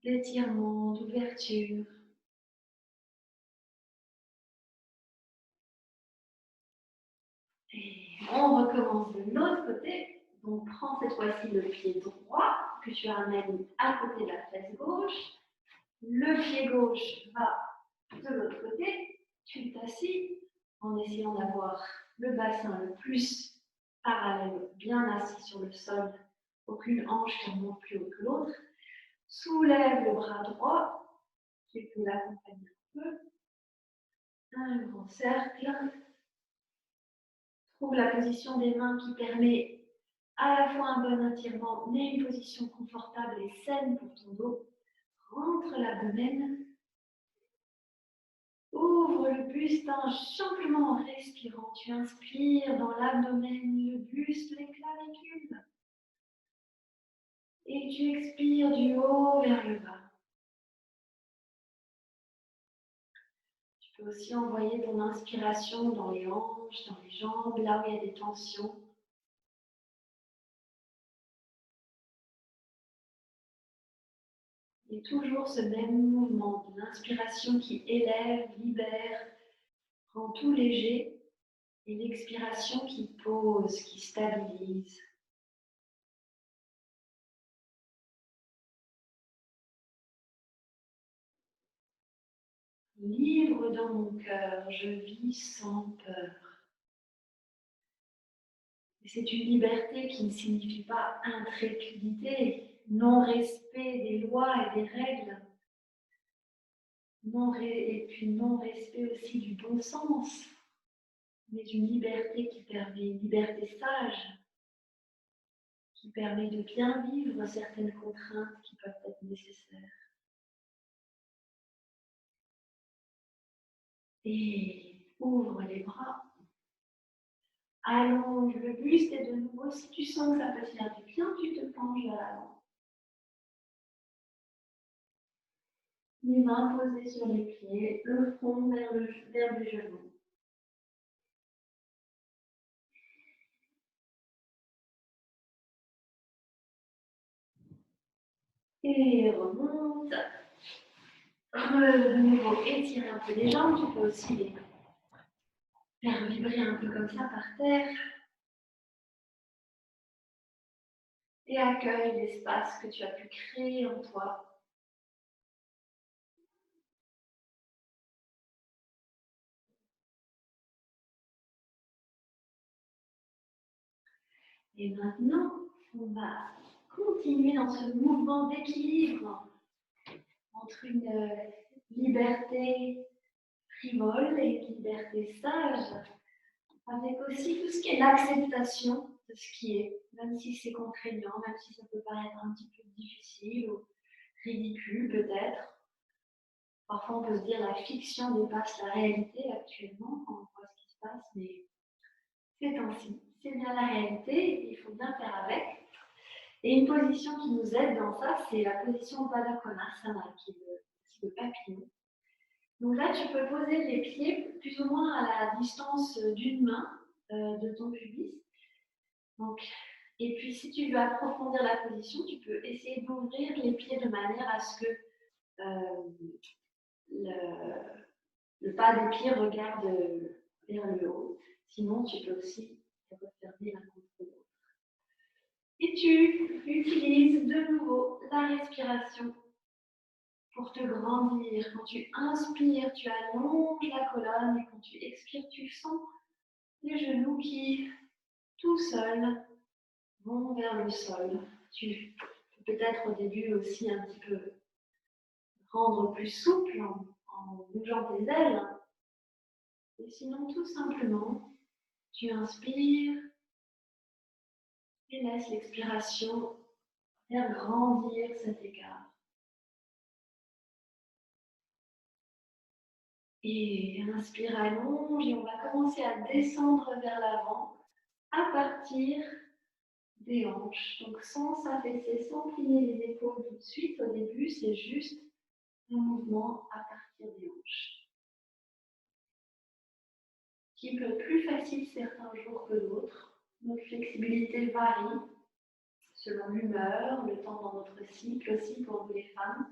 d'étirement, d'ouverture. Et on recommence de l'autre côté. Donc, prends cette fois-ci le pied droit que tu amènes à côté de la fesse gauche. Le pied gauche va de l'autre côté. Tu t'assis en essayant d'avoir le bassin le plus parallèle, bien assis sur le sol. Aucune hanche qui monte plus haut que l'autre. Soulève le bras droit. Tu peux l'accompagner un peu. Un grand cercle. Trouve la position des mains qui permet à la fois un bon étirement, mais une position confortable et saine pour ton dos. Rentre l'abdomen. Ouvre le buste simplement en respirant. Tu inspires dans l'abdomen, le buste, les clavicules. Et tu expires du haut vers le bas. Tu peux aussi envoyer ton inspiration dans les hanches, dans les jambes, là où il y a des tensions. Et toujours ce même mouvement de l'inspiration qui élève, libère, rend tout léger, et l'expiration qui pose, qui stabilise. Libre dans mon cœur, je vis sans peur. Et c'est une liberté qui ne signifie pas intrépidité, non-respect des lois et des règles, et puis non-respect aussi du bon sens, mais une liberté qui permet, une liberté sage, qui permet de bien vivre certaines contraintes qui peuvent être nécessaires. Et ouvre les bras. Allonge le buste et de nouveau, si tu sens que ça peut te faire du bien, tu te penches vers l'avant. Les mains posées sur les pieds, le front vers le genou. Et remonte. De nouveau, étire un peu les jambes. Tu peux aussi les faire vibrer un peu comme ça par terre. Et accueille l'espace que tu as pu créer en toi. Et maintenant, on va continuer dans ce mouvement d'équilibre entre une liberté frivole et une liberté sage, avec aussi tout ce qui est l'acceptation de ce qui est, même si c'est contraignant, même si ça peut paraître un petit peu difficile ou ridicule peut-être. Parfois on peut se dire la fiction dépasse la réalité actuellement quand on voit ce qui se passe, mais c'est ainsi, c'est bien la réalité et il faut bien faire avec. Et une position qui nous aide dans ça, c'est la position Baddha Konasana, qui est le papillon. Donc là, tu peux poser les pieds plus ou moins à la distance d'une main de ton pubis. Donc, et puis, si tu veux approfondir la position, tu peux essayer d'ouvrir les pieds de manière à ce que le pas des pieds regarde vers le haut. Sinon, tu peux aussi les refermer l'un contre l'autre. Et tu utilises de nouveau la respiration pour te grandir. Quand tu inspires, tu allonges la colonne et quand tu expires, tu sens les genoux qui, tout seuls, vont vers le sol. Tu peux peut-être au début aussi un petit peu rendre plus souple en bougeant tes ailes. Et sinon, tout simplement, Tu inspires et laisse l'expiration faire grandir cet écart. Et inspire, allonge et on va commencer à descendre vers l'avant à partir des hanches. Donc sans s'affaisser, sans plier les épaules tout de suite au début, c'est juste un mouvement à partir des hanches. Qui peut être plus facile certains jours que d'autres. Notre flexibilité varie selon l'humeur, le temps dans notre cycle aussi pour vous les femmes,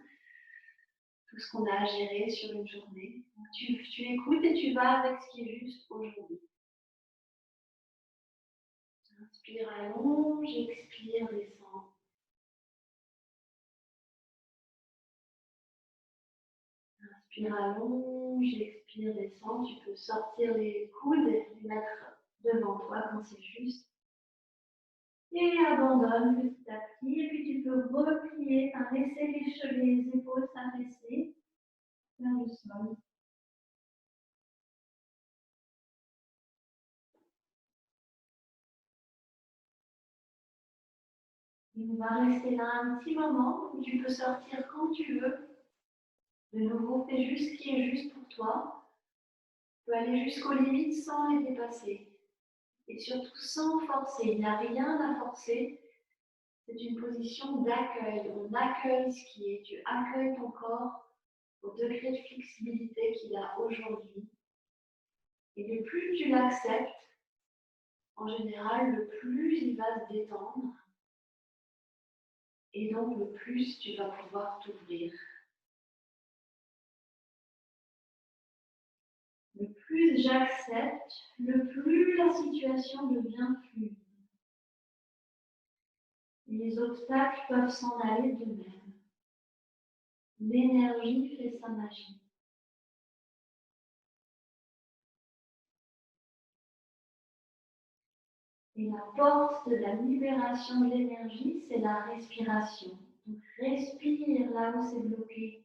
tout ce qu'on a à gérer sur une journée. Donc tu écoutes et tu vas avec ce qui est juste aujourd'hui. Inspire, allonge, expire, descend. Inspire, allonge, expire, descend. Tu peux sortir les coudes et les mettre devant toi quand c'est juste. Et abandonne petit à petit. Et puis tu peux replier, laisser les épaules s'affaisser vers le sol. Et on va rester là un petit moment où tu peux sortir quand tu veux. De nouveau, fais juste ce qui est juste pour toi. Tu peux aller jusqu'aux limites sans les dépasser. Et surtout sans forcer. Il n'y a rien à forcer. C'est une position d'accueil. On accueille ce qui est. Tu accueilles ton corps au degré de flexibilité qu'il a aujourd'hui. Et le plus tu l'acceptes, en général, le plus il va se détendre. Et donc, le plus tu vas pouvoir t'ouvrir. Le plus j'accepte, le plus la situation devient fluide. Les obstacles peuvent s'en aller d'eux-mêmes. L'énergie fait sa magie. Et la porte de la libération de l'énergie, c'est la respiration. Donc respire là où c'est bloqué.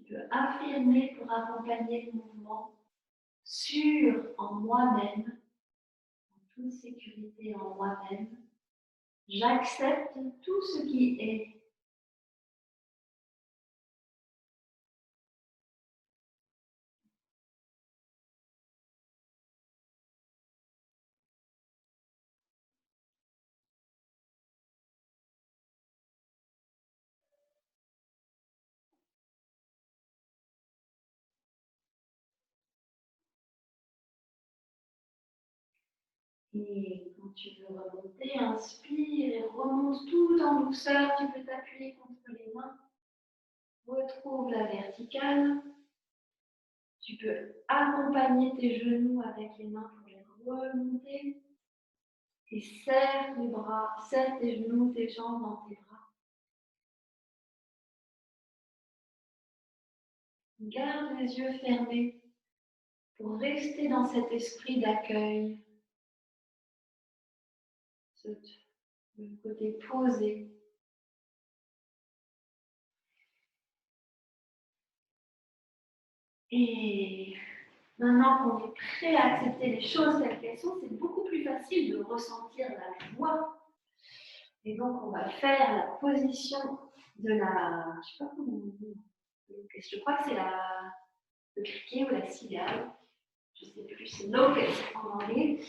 Tu peux affirmer pour accompagner le mouvement, sûr en moi-même, en toute sécurité en moi-même. J'accepte tout ce qui est. Et quand tu veux remonter, inspire et remonte tout en douceur. Tu peux t'appuyer contre les mains. Retrouve la verticale. Tu peux accompagner tes genoux avec les mains pour les remonter. Et serre les bras, serre tes genoux, tes jambes dans tes bras. Garde les yeux fermés pour rester dans cet esprit d'accueil. Le côté posé. Et maintenant qu'on est prêt à accepter les choses telles qu'elles sont, c'est beaucoup plus facile de ressentir la joie. Et donc, on va faire la position de la... Je ne sais pas comment on dit. Je crois que c'est le criquet ou la cigale. Je ne sais plus, c'est locust en anglais.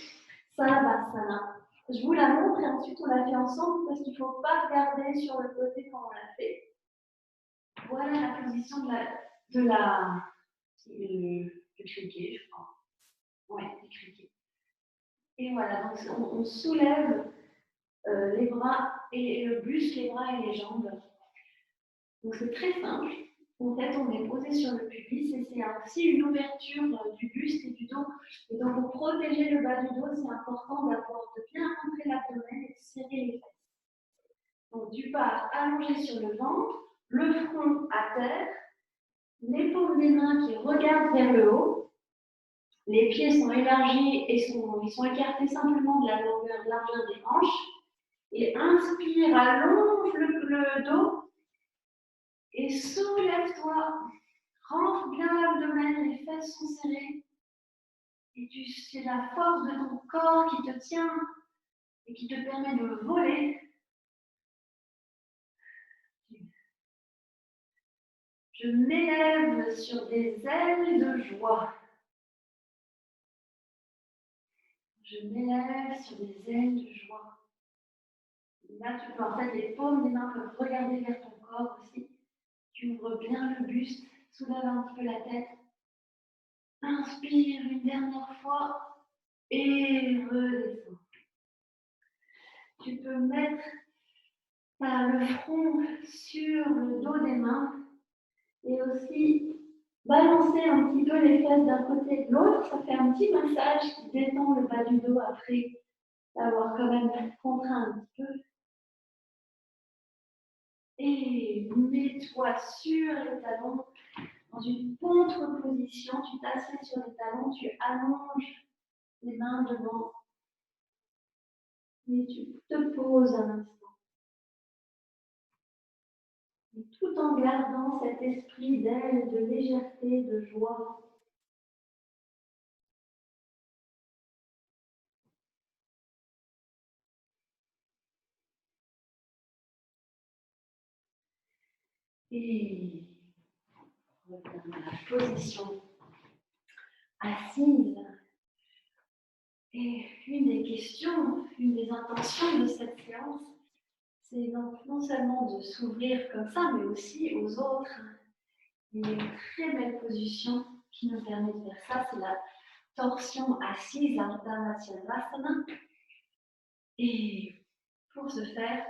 Savasana. Je vous la montre et ensuite on la fait ensemble parce qu'il ne faut pas regarder sur le côté quand on la fait. Voilà la position du criquet, je crois. Oui, du criquet. Et voilà, donc on soulève les bras et le buste, les bras et les jambes. Donc c'est très simple. En fait, on est posé sur le pubis et c'est aussi une ouverture du buste et du dos. Et donc, pour protéger le bas du dos, c'est important de bien rentrer l'abdomen et de serrer les fesses. Donc, du pas allongé sur le ventre, le front à terre, les paumes des mains qui regardent vers le haut, les pieds sont élargis et ils sont écartés simplement de la largeur des hanches. Et inspire, allonge le dos et soulève-toi. Rentre bien l'abdomen, les fesses sont serrées. Et c'est la force de ton corps qui te tient et qui te permet de voler. Je m'élève sur des ailes de joie. Je m'élève sur des ailes de joie. Là, tu peux, en fait, les paumes des mains peuvent regarder vers ton corps aussi. Tu ouvres bien le buste, soulève un petit peu la tête. Inspire une dernière fois et redescends. Tu peux mettre le front sur le dos des mains et aussi balancer un petit peu les fesses d'un côté et de l'autre. Ça fait un petit massage qui détend le bas du dos après l'avoir quand même contraint un petit peu. Et mets-toi sur les talons dans une contre-position. Tu t'assieds sur les talons, tu allonges les mains devant et tu te poses un instant. Et tout en gardant cet esprit d'aile, de légèreté, de joie. Et reviens dans la position assise. Et une des questions, une des intentions de cette séance, c'est donc non seulement de s'ouvrir comme ça, mais aussi aux autres. Il y a une très belle position qui nous permet de faire ça, c'est la torsion assise, Ardha Matsyendrasana. Et pour ce faire,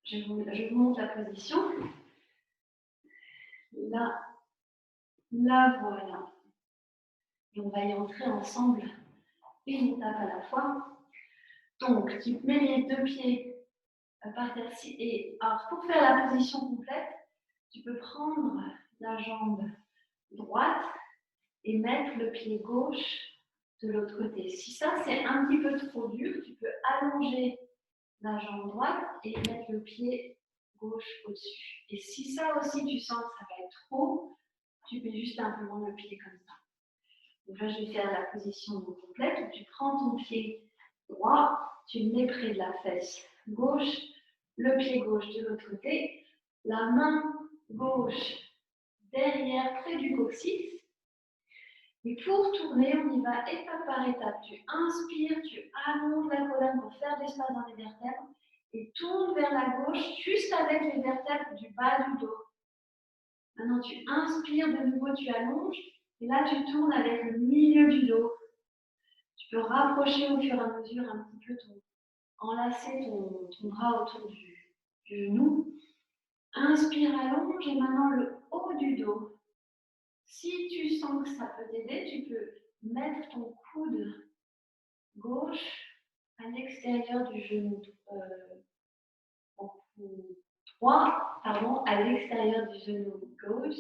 je vous montre la position. Là, voilà. Et on va y entrer ensemble, une étape à la fois. Donc, tu mets les deux pieds par terre. Et alors, pour faire la position complète, tu peux prendre la jambe droite et mettre le pied gauche de l'autre côté. Si ça, c'est un petit peu trop dur, tu peux allonger la jambe droite et mettre le pied gauche au-dessus. Et si ça aussi, tu sens que ça va être trop, tu mets juste simplement le pied comme ça. Donc là, je vais faire la position complète où tu prends ton pied droit, tu le mets près de la fesse gauche, le pied gauche de l'autre côté, la main gauche derrière, près du coccyx. Et pour tourner, on y va étape par étape. Tu inspires, tu allonges la colonne pour faire de l'espace dans les vertèbres et tourne vers la gauche juste avec les vertèbres du bas du dos. Maintenant, tu inspires de nouveau, tu allonges et là, tu tournes avec le milieu du dos. Tu peux rapprocher au fur et à mesure un petit peu enlacer ton bras autour du genou. Inspire, allonge et maintenant le haut du dos. Si tu sens que ça peut t'aider, tu peux mettre ton coude gauche à l'extérieur du genou droit, à l'extérieur du genou gauche.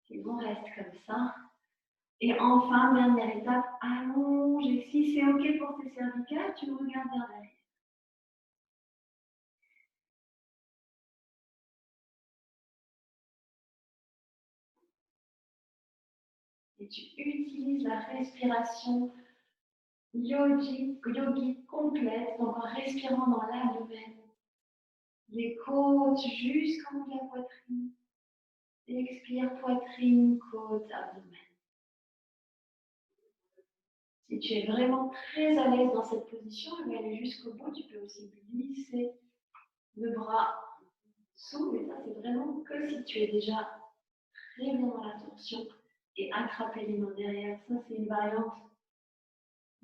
C'est bon, reste comme ça. Et enfin, dernière étape, allonge. Et si c'est OK pour tes cervicales, tu regardes vers l'arrière. Et tu utilises la respiration yogique complète, donc en respirant dans l'abdomen, les côtes jusqu'en haut de la poitrine. Expire, poitrine, côte, abdomen. Si tu es vraiment très à l'aise dans cette position, je vais aller jusqu'au bout. Tu peux aussi glisser le bras sous, mais ça c'est vraiment que si tu es déjà très bien dans la torsion et attraper les mains derrière. Ça c'est une variante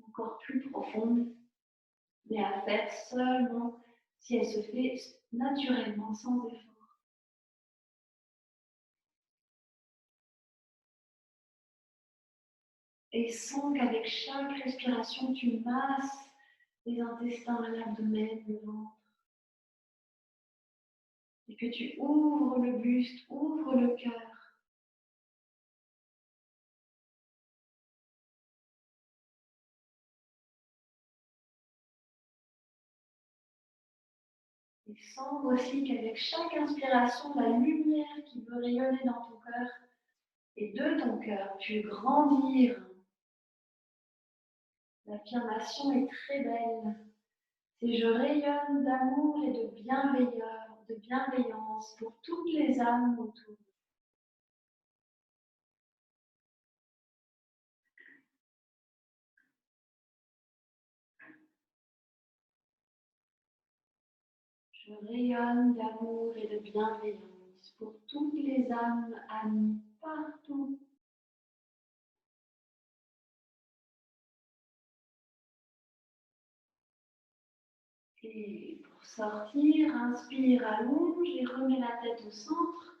encore plus profonde, mais à faire seulement si elle se fait naturellement, sans effort. Et sens qu'avec chaque respiration, tu masses les intestins, l'abdomen, le ventre. Et Et que tu ouvres le buste, ouvres le cœur. Et sens aussi qu'avec chaque inspiration, la lumière qui veut rayonner dans ton cœur et de ton cœur, tu veux grandir. L'affirmation est très belle. C'est je rayonne d'amour et de bienveillance pour toutes les âmes autour. Je rayonne d'amour et de bienveillance pour toutes les âmes amies partout. Et pour sortir, inspire, allonge et remets la tête au centre.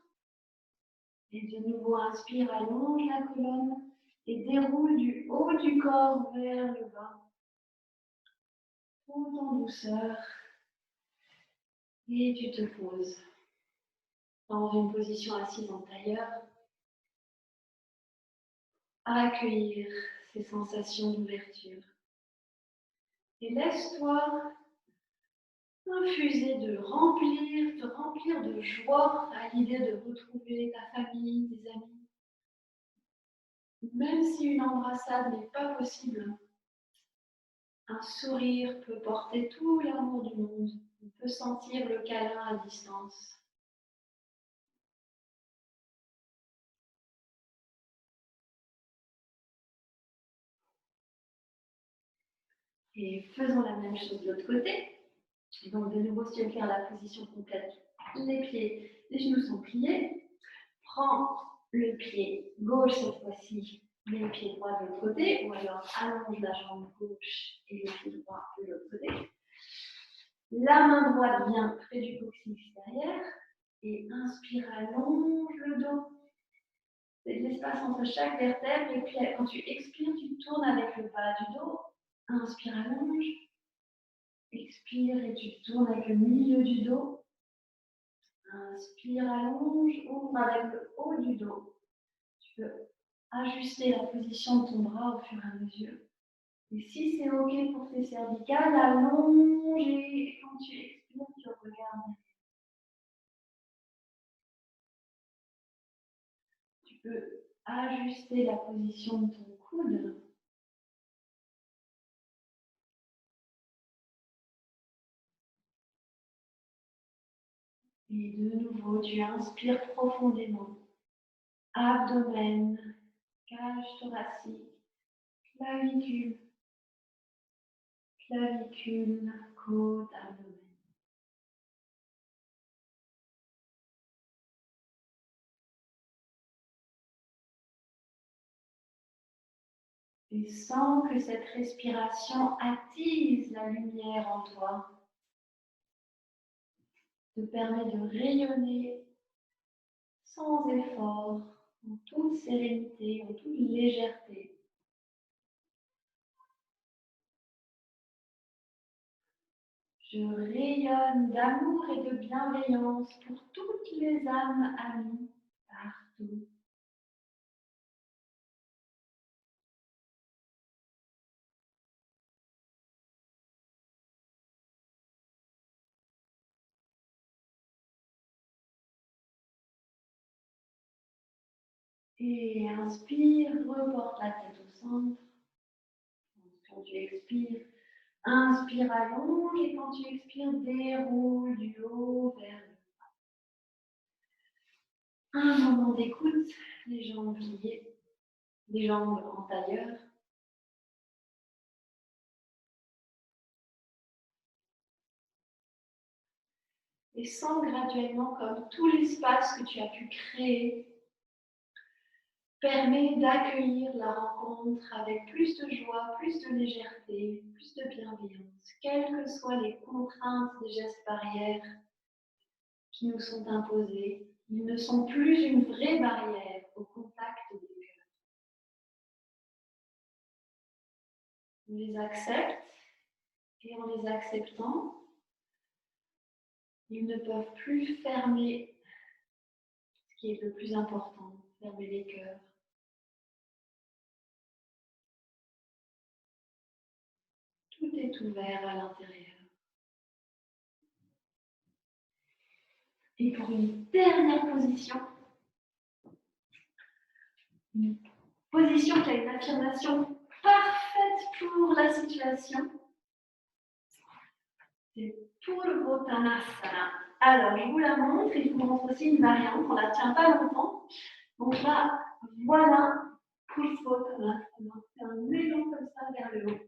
Et de nouveau, inspire, allonge la colonne et déroule du haut du corps vers le bas. Tout en douceur. Et tu te poses dans une position assise en tailleur. À accueillir ces sensations d'ouverture. Et laisse-toi infuser te remplir de joie à l'idée de retrouver ta famille, tes amis. Même si une embrassade n'est pas possible, un sourire peut porter tout l'amour du monde. On peut sentir le câlin à distance. Et faisons la même chose de l'autre côté. Donc de nouveau, si tu veux faire la position complète, les pieds, les genoux sont pliés. Prends le pied gauche cette fois-ci, mets le pied droit de l'autre côté, ou alors allonge la jambe gauche et le pied droit de l'autre côté. La main droite vient près du coccyx derrière et inspire, allonge le dos. C'est de l'espace entre chaque vertèbre et puis quand tu expires, tu tournes avec le bas du dos. Inspire, allonge. Expire et tu tournes avec le milieu du dos. Inspire, allonge, ouvre avec le haut du dos. Tu peux ajuster la position de ton bras au fur et à mesure. Et si c'est OK pour tes cervicales, allonge et quand tu expires, tu regardes. Tu peux ajuster la position de ton coude. Et de nouveau, tu inspires profondément. Abdomen, cage thoracique, clavicule, côte, abdomen. Et sens que cette respiration attise la lumière en toi, te permet de rayonner sans effort, en toute sérénité, en toute légèreté. Je rayonne d'amour et de bienveillance pour toutes les âmes amies partout. Et inspire, reporte la tête au centre. Quand tu expires, inspire, allonge et quand tu expires, déroule du haut vers le bas. Un moment d'écoute, les jambes pliées, les jambes en tailleur. Et sens graduellement comme tout l'espace que tu as pu créer permet d'accueillir la rencontre avec plus de joie, plus de légèreté, plus de bienveillance, quelles que soient les contraintes des gestes barrières qui nous sont imposés. Ils ne sont plus une vraie barrière au contact des cœurs. On les accepte et en les acceptant, Ils ne peuvent plus fermer ce qui est le plus important, fermer les cœurs. Tout est ouvert à l'intérieur. Et pour une dernière position, une position qui a une affirmation parfaite pour la situation, c'est Purvottanasana. Alors, je vous la montre et je vous montre aussi une variante, on ne la tient pas longtemps. Donc là, voilà Purvottanasana. C'est un élan comme ça vers le haut.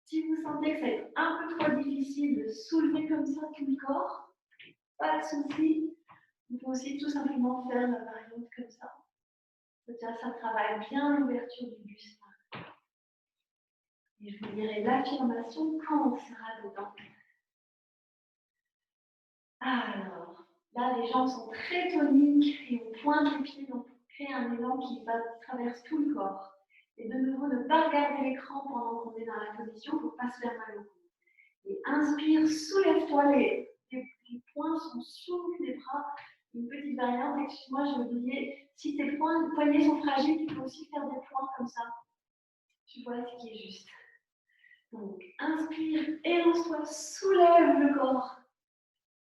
Si vous sentez que ça va être un peu trop difficile de soulever comme ça tout le corps, pas de souci. Vous pouvez aussi tout simplement faire la variante comme ça. Ça travaille bien l'ouverture du buste. Et je vous dirai l'affirmation quand on sera dedans. Alors, là, les jambes sont très toniques et on pointe les pieds, donc on crée un élan qui traverse tout le corps. Et de nouveau, ne pas regarder l'écran pendant qu'on est dans la position pour ne pas se faire mal au cou. Et inspire, soulève-toi, les poings sont sous les bras. Une petite variante, excuse-moi, j'ai oublié. Si tes poignets sont fragiles, tu peux aussi faire des points comme ça. Tu vois ce qui est juste. Donc, inspire, élance-toi, soulève le corps.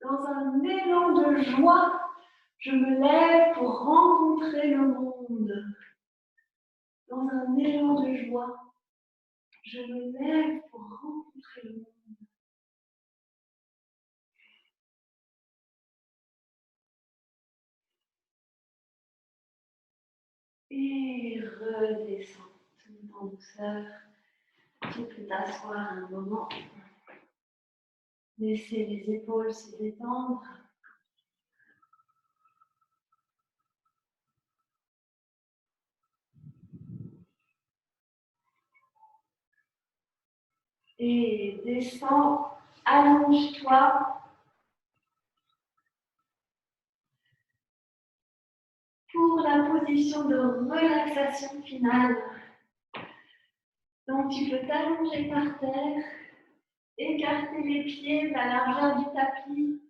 Dans un élan de joie, je me lève pour rencontrer le monde. Dans un élan de joie, je me lève pour rencontrer le monde. Et redescends tout en douceur. Tu peux t'asseoir un moment. Laisser les épaules se détendre. Et descends, allonge-toi. Pour la position de relaxation finale. Donc tu peux t'allonger par terre, écarter les pieds de la largeur du tapis,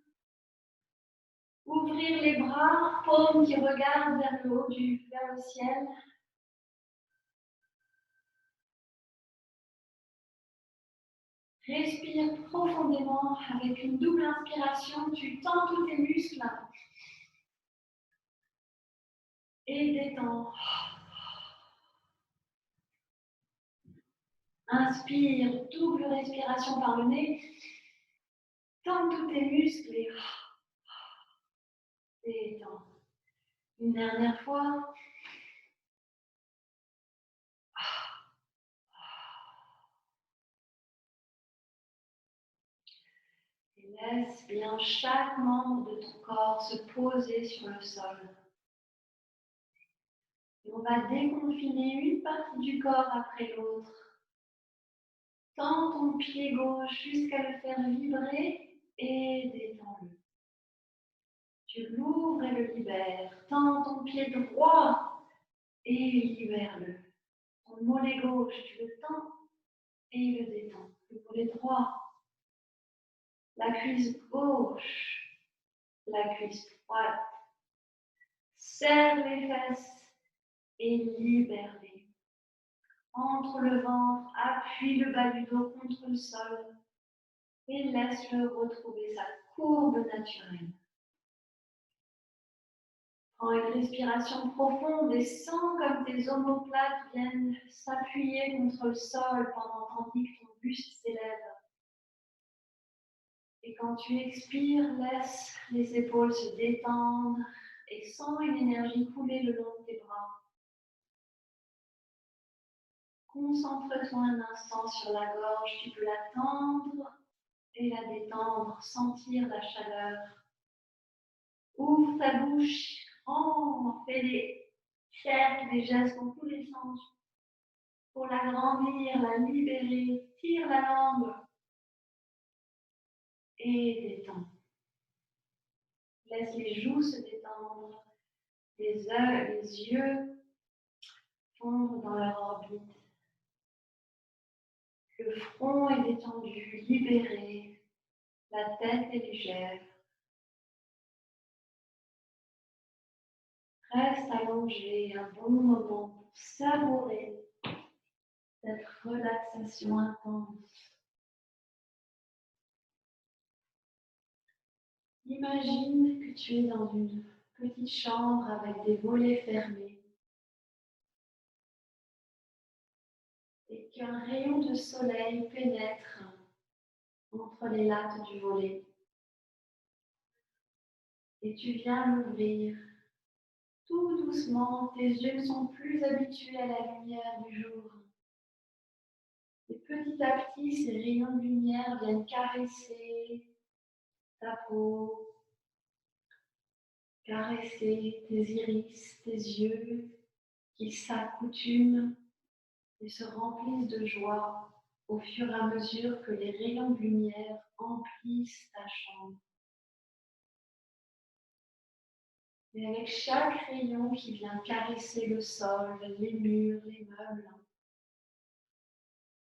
ouvrir les bras, paumes qui regardent vers le haut, vers le ciel. Respire profondément avec une double inspiration, tu tends tous tes muscles et détends. Inspire, double respiration par le nez, tends tous tes muscles et détends. Une dernière fois. Et laisse bien chaque membre de ton corps se poser sur le sol. Et on va déconfiner une partie du corps après l'autre. Tends ton pied gauche jusqu'à le faire vibrer et détends-le. Tu l'ouvres et le libères. Tends ton pied droit et libère-le. Ton mollet gauche, tu le tends et le détends. Le mollet droit, la cuisse gauche, la cuisse droite. Serre les fesses et libère-les. Entre le ventre, appuie le bas du dos contre le sol et laisse-le retrouver sa courbe naturelle. Prends une respiration profonde et sens comme tes omoplates viennent s'appuyer contre le sol tandis que ton buste s'élève. Et quand tu expires, laisse les épaules se détendre et sens une énergie couler le long de tes bras. Concentre-toi un instant sur la gorge, tu peux la tendre et la détendre, sentir la chaleur. Ouvre ta bouche, fais des cercles, des gestes dans tous les sens pour l'agrandir, la libérer, tire la langue et détends. Laisse les joues se détendre, les yeux fondre dans leur orbite. Le front est détendu, libéré, la tête est légère. Reste allongé un bon moment pour savourer cette relaxation intense. Imagine que tu es dans une petite chambre avec des volets fermés et qu'un rayon de soleil pénètre entre les lattes du volet. Et tu viens l'ouvrir. Tout doucement, tes yeux ne sont plus habitués à la lumière du jour. Et petit à petit, ces rayons de lumière viennent caresser ta peau, caresser tes iris, tes yeux, qui s'accoutument et se remplissent de joie au fur et à mesure que les rayons de lumière emplissent ta chambre. Et avec chaque rayon qui vient caresser le sol, les murs, les meubles,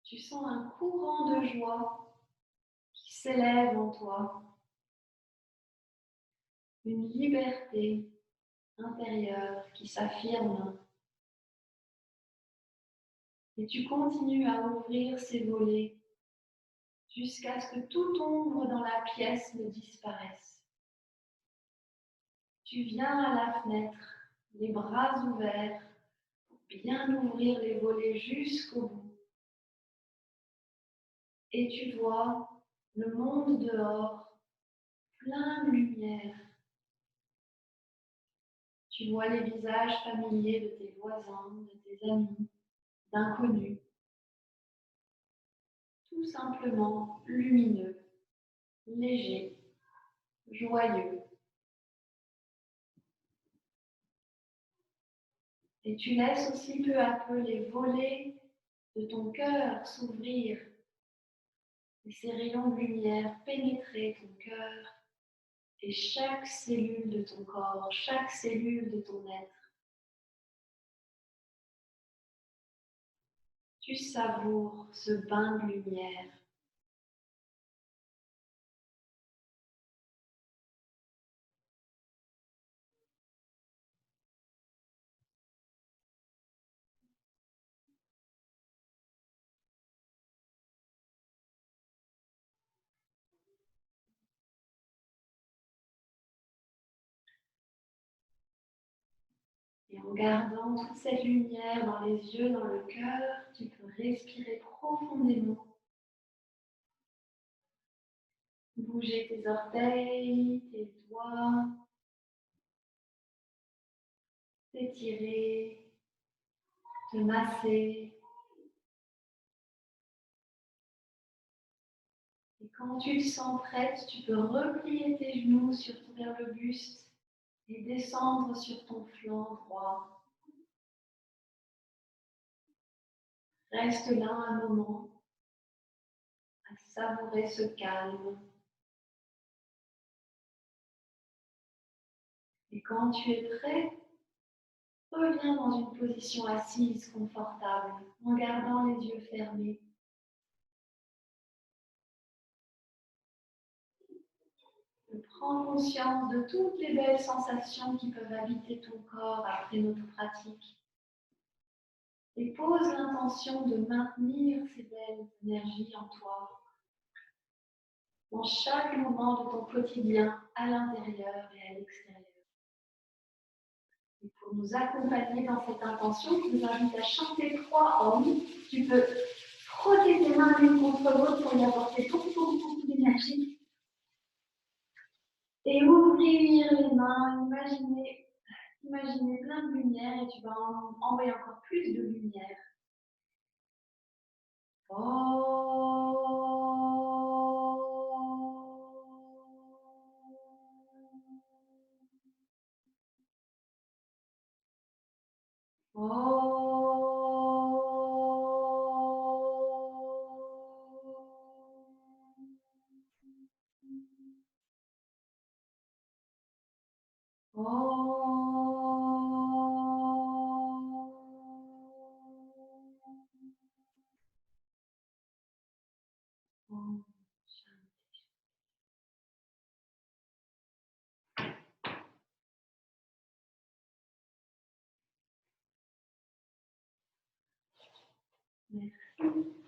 tu sens un courant de joie qui s'élève en toi, une liberté intérieure qui s'affirme. Et tu continues à ouvrir ces volets jusqu'à ce que toute ombre dans la pièce ne disparaisse. Tu viens à la fenêtre, les bras ouverts, pour bien ouvrir les volets jusqu'au bout. Et tu vois le monde dehors, plein de lumière. Tu vois les visages familiers de tes voisins, de tes amis, d'inconnus, tout simplement lumineux, légers, joyeux. Et tu laisses aussi peu à peu les volets de ton cœur s'ouvrir et ces rayons de lumière pénétrer ton cœur et chaque cellule de ton corps, chaque cellule de ton être. Tu savoures ce bain de lumière. Et en gardant toute cette lumière dans les yeux, dans le cœur, tu peux respirer profondément. Bouger tes orteils, tes doigts, t'étirer, te masser. Et quand tu te sens prête, tu peux replier tes genoux vers le buste et descendre sur ton flanc droit. Reste là un moment à savourer ce calme. Et quand tu es prêt, reviens dans une position assise confortable en gardant les yeux fermés. Prends conscience de toutes les belles sensations qui peuvent habiter ton corps après notre pratique. Et pose l'intention de maintenir ces belles énergies en toi dans chaque moment de ton quotidien, à l'intérieur et à l'extérieur. Et pour nous accompagner dans cette intention, je vous invite à chanter 3 Om. Tu peux frotter tes mains l'une contre l'autre pour y apporter beaucoup d'énergie. Et ouvrir les mains, imaginer plein de lumière et tu vas envoyer encore plus de lumière. Merci.